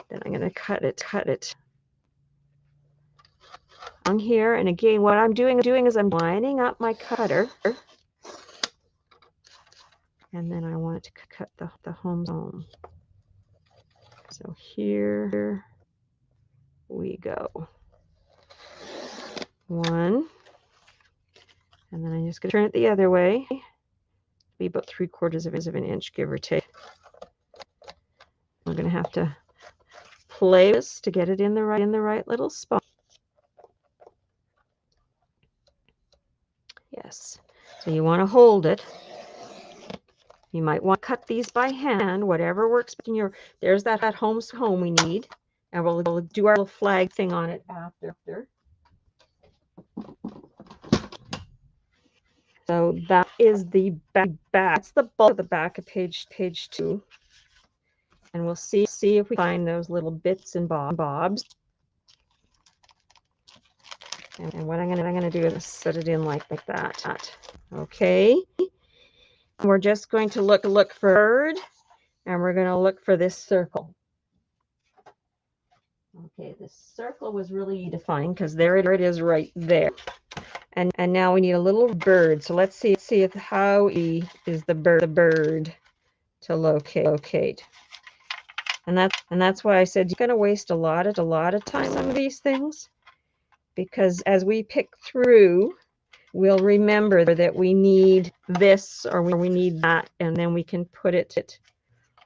Then I'm going to cut it on here. And again, what I'm doing is I'm lining up my cutter, and then I want to cut the home. So here we go. One, and then I'm just going to turn it the other way. Be about 3/4 of an inch, give or take. I'm going to have to play this to get it in the right little spot. Yes. So you want to hold it. You might want to cut these by hand, whatever works in your. There's that home we need, and we'll do our little flag thing on it after. So that is the back. That's the bulk of the back of page 2. And we'll see if we find those little bits and bobs. And what I'm gonna do is set it in like that. Okay. We're just going to look for bird, and we're going to look for this circle. Okay, this circle was really defined because there it is right there. And now we need a little bird. So let's see if how easy is the bird to locate. And that's why I said you're going to waste a lot of time on these things, because as we pick through, we'll remember that we need this or we need that, and then we can put it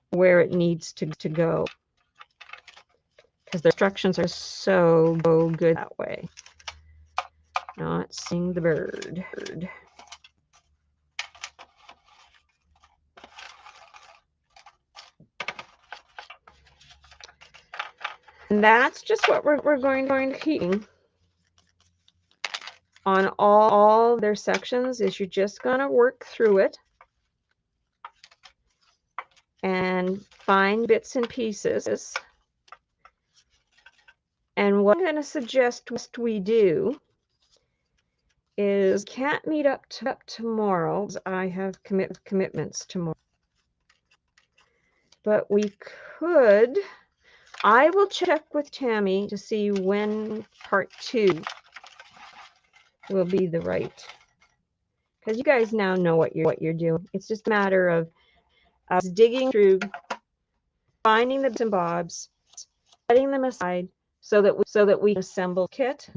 where it needs to go. Because the instructions are so good that way. Not seeing the bird. And that's just what we're going to keep on all their sections. Is you're just going to work through it and find bits and pieces. And what I'm going to suggest we do is can't meet up tomorrow because I have commitments tomorrow. But we could. I will check with Tammy to see when part 2 will be the right, because you guys now know what you're doing. It's just a matter of us digging through, finding the bits and bobs, setting them aside so that we assemble kit.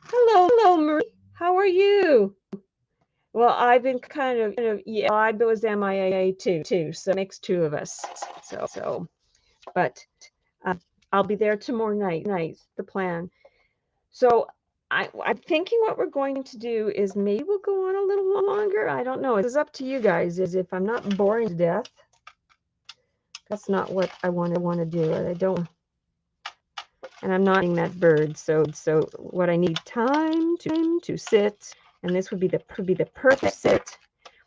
Hello, Marie. How are you? Well, I've been kind of yeah. I was MIA too, so it makes 2 of us. So, but. I'll be there tomorrow night, the plan. So I'm thinking what we're going to do is maybe we'll go on a little longer. I don't know. It's up to you guys. Is if I'm not boring to death. That's not what I want to do. I don't. And I'm not eating that bird. So what I need time to sit, and this would be the perfect sit.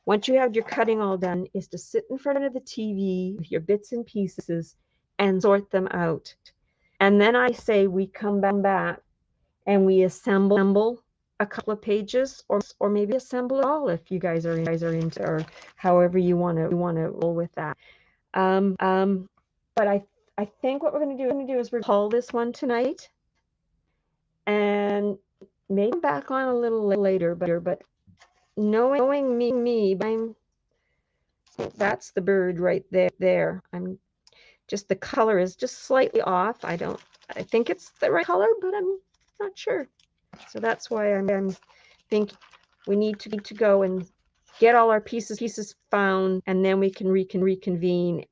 Once you have your cutting all done, is to sit in front of the TV with your bits and pieces and sort them out. And then I say we come back and we assemble a couple of pages, or maybe assemble it all if you guys are into, or however you want to roll with that. But I think what we're going to do is we're call this one tonight, and maybe back on a little later. But knowing me, that's the bird right there. I'm just, the color is just slightly off. I think it's the right color, but I'm not sure. So that's why I'm thinking we need to go and get all our pieces found, and then we can reconvene,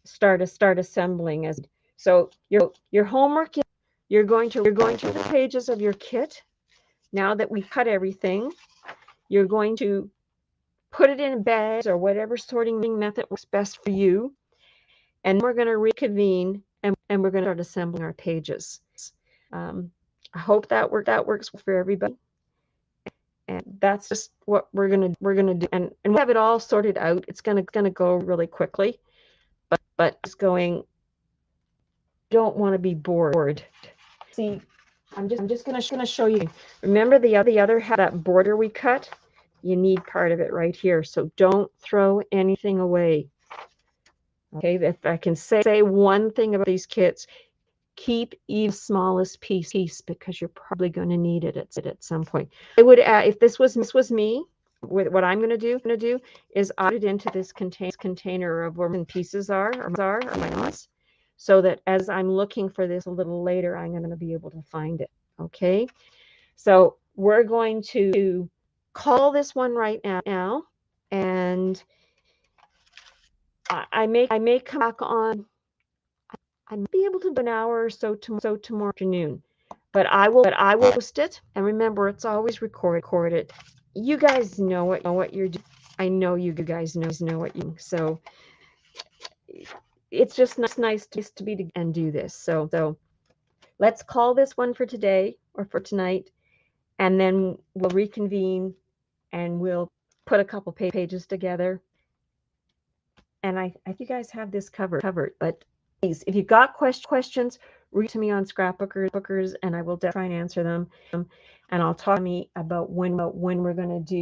start assembling. So your homework you're going to the pages of your kit. Now that we've cut everything, you're going to put it in bags or whatever sorting method works best for you. And we're going to reconvene and we're going to start assembling our pages. I hope that works for everybody. And that's just what we're gonna do. And we have it all sorted out. It's gonna go really quickly. But it's going. Don't want to be bored. See, I'm just gonna show you. Remember the other half, that border we cut? You need part of it right here. So don't throw anything away. Okay, if I can say one thing about these kits, keep even the smallest piece because you're probably going to need it at some point. I would add, if this was me, what I'm going to do is add it into this container of where my pieces are my knots, so that as I'm looking for this a little later, I'm going to be able to find it. Okay, so we're going to call this one right now, and I may come back on. I might be able to do an hour or so tomorrow afternoon, but I will post it. And remember, it's always recorded. You guys know what you're doing. I know you guys know what you. So it's just nice to be together and do this. So let's call this one for today or for tonight, and then we'll reconvene and we'll put a couple pages together. And I think you guys have this covered. But please, if you've got questions, reach to me on Scrapbookers, and I will definitely try and answer them. And I'll talk to me about when we're going to do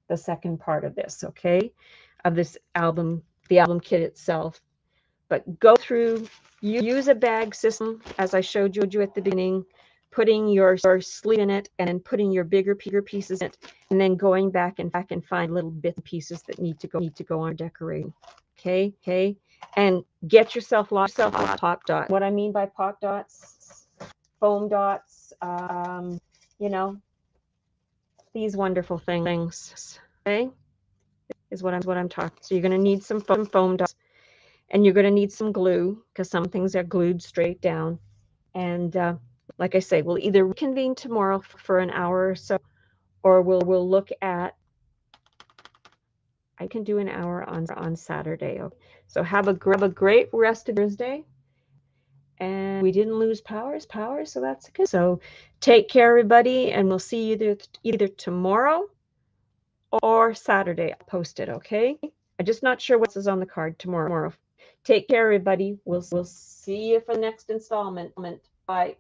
the second part of this, okay? Of this album, the album kit itself. But go through, use a bag system, as I showed you at the beginning, putting your sleeve in it, and then putting your bigger pieces in it, and then going back and find little bits and pieces that need to go on decorating. Okay, and get yourself a pop dot. What I mean by pop dots, foam dots, you know, these wonderful things. Okay, is what I'm talking. So you're going to need some foam dots, and you're going to need some glue because some things are glued straight down. And like I say, we'll either reconvene tomorrow for an hour or so, or we'll look at. I can do an hour on Saturday. Okay? So have a great rest of Thursday. And we didn't lose power, so that's good. So take care, everybody, and we'll see you either tomorrow or Saturday. I'll post it, okay? I'm just not sure what is on the card tomorrow. Take care, everybody. We'll see you for the next installment. Bye.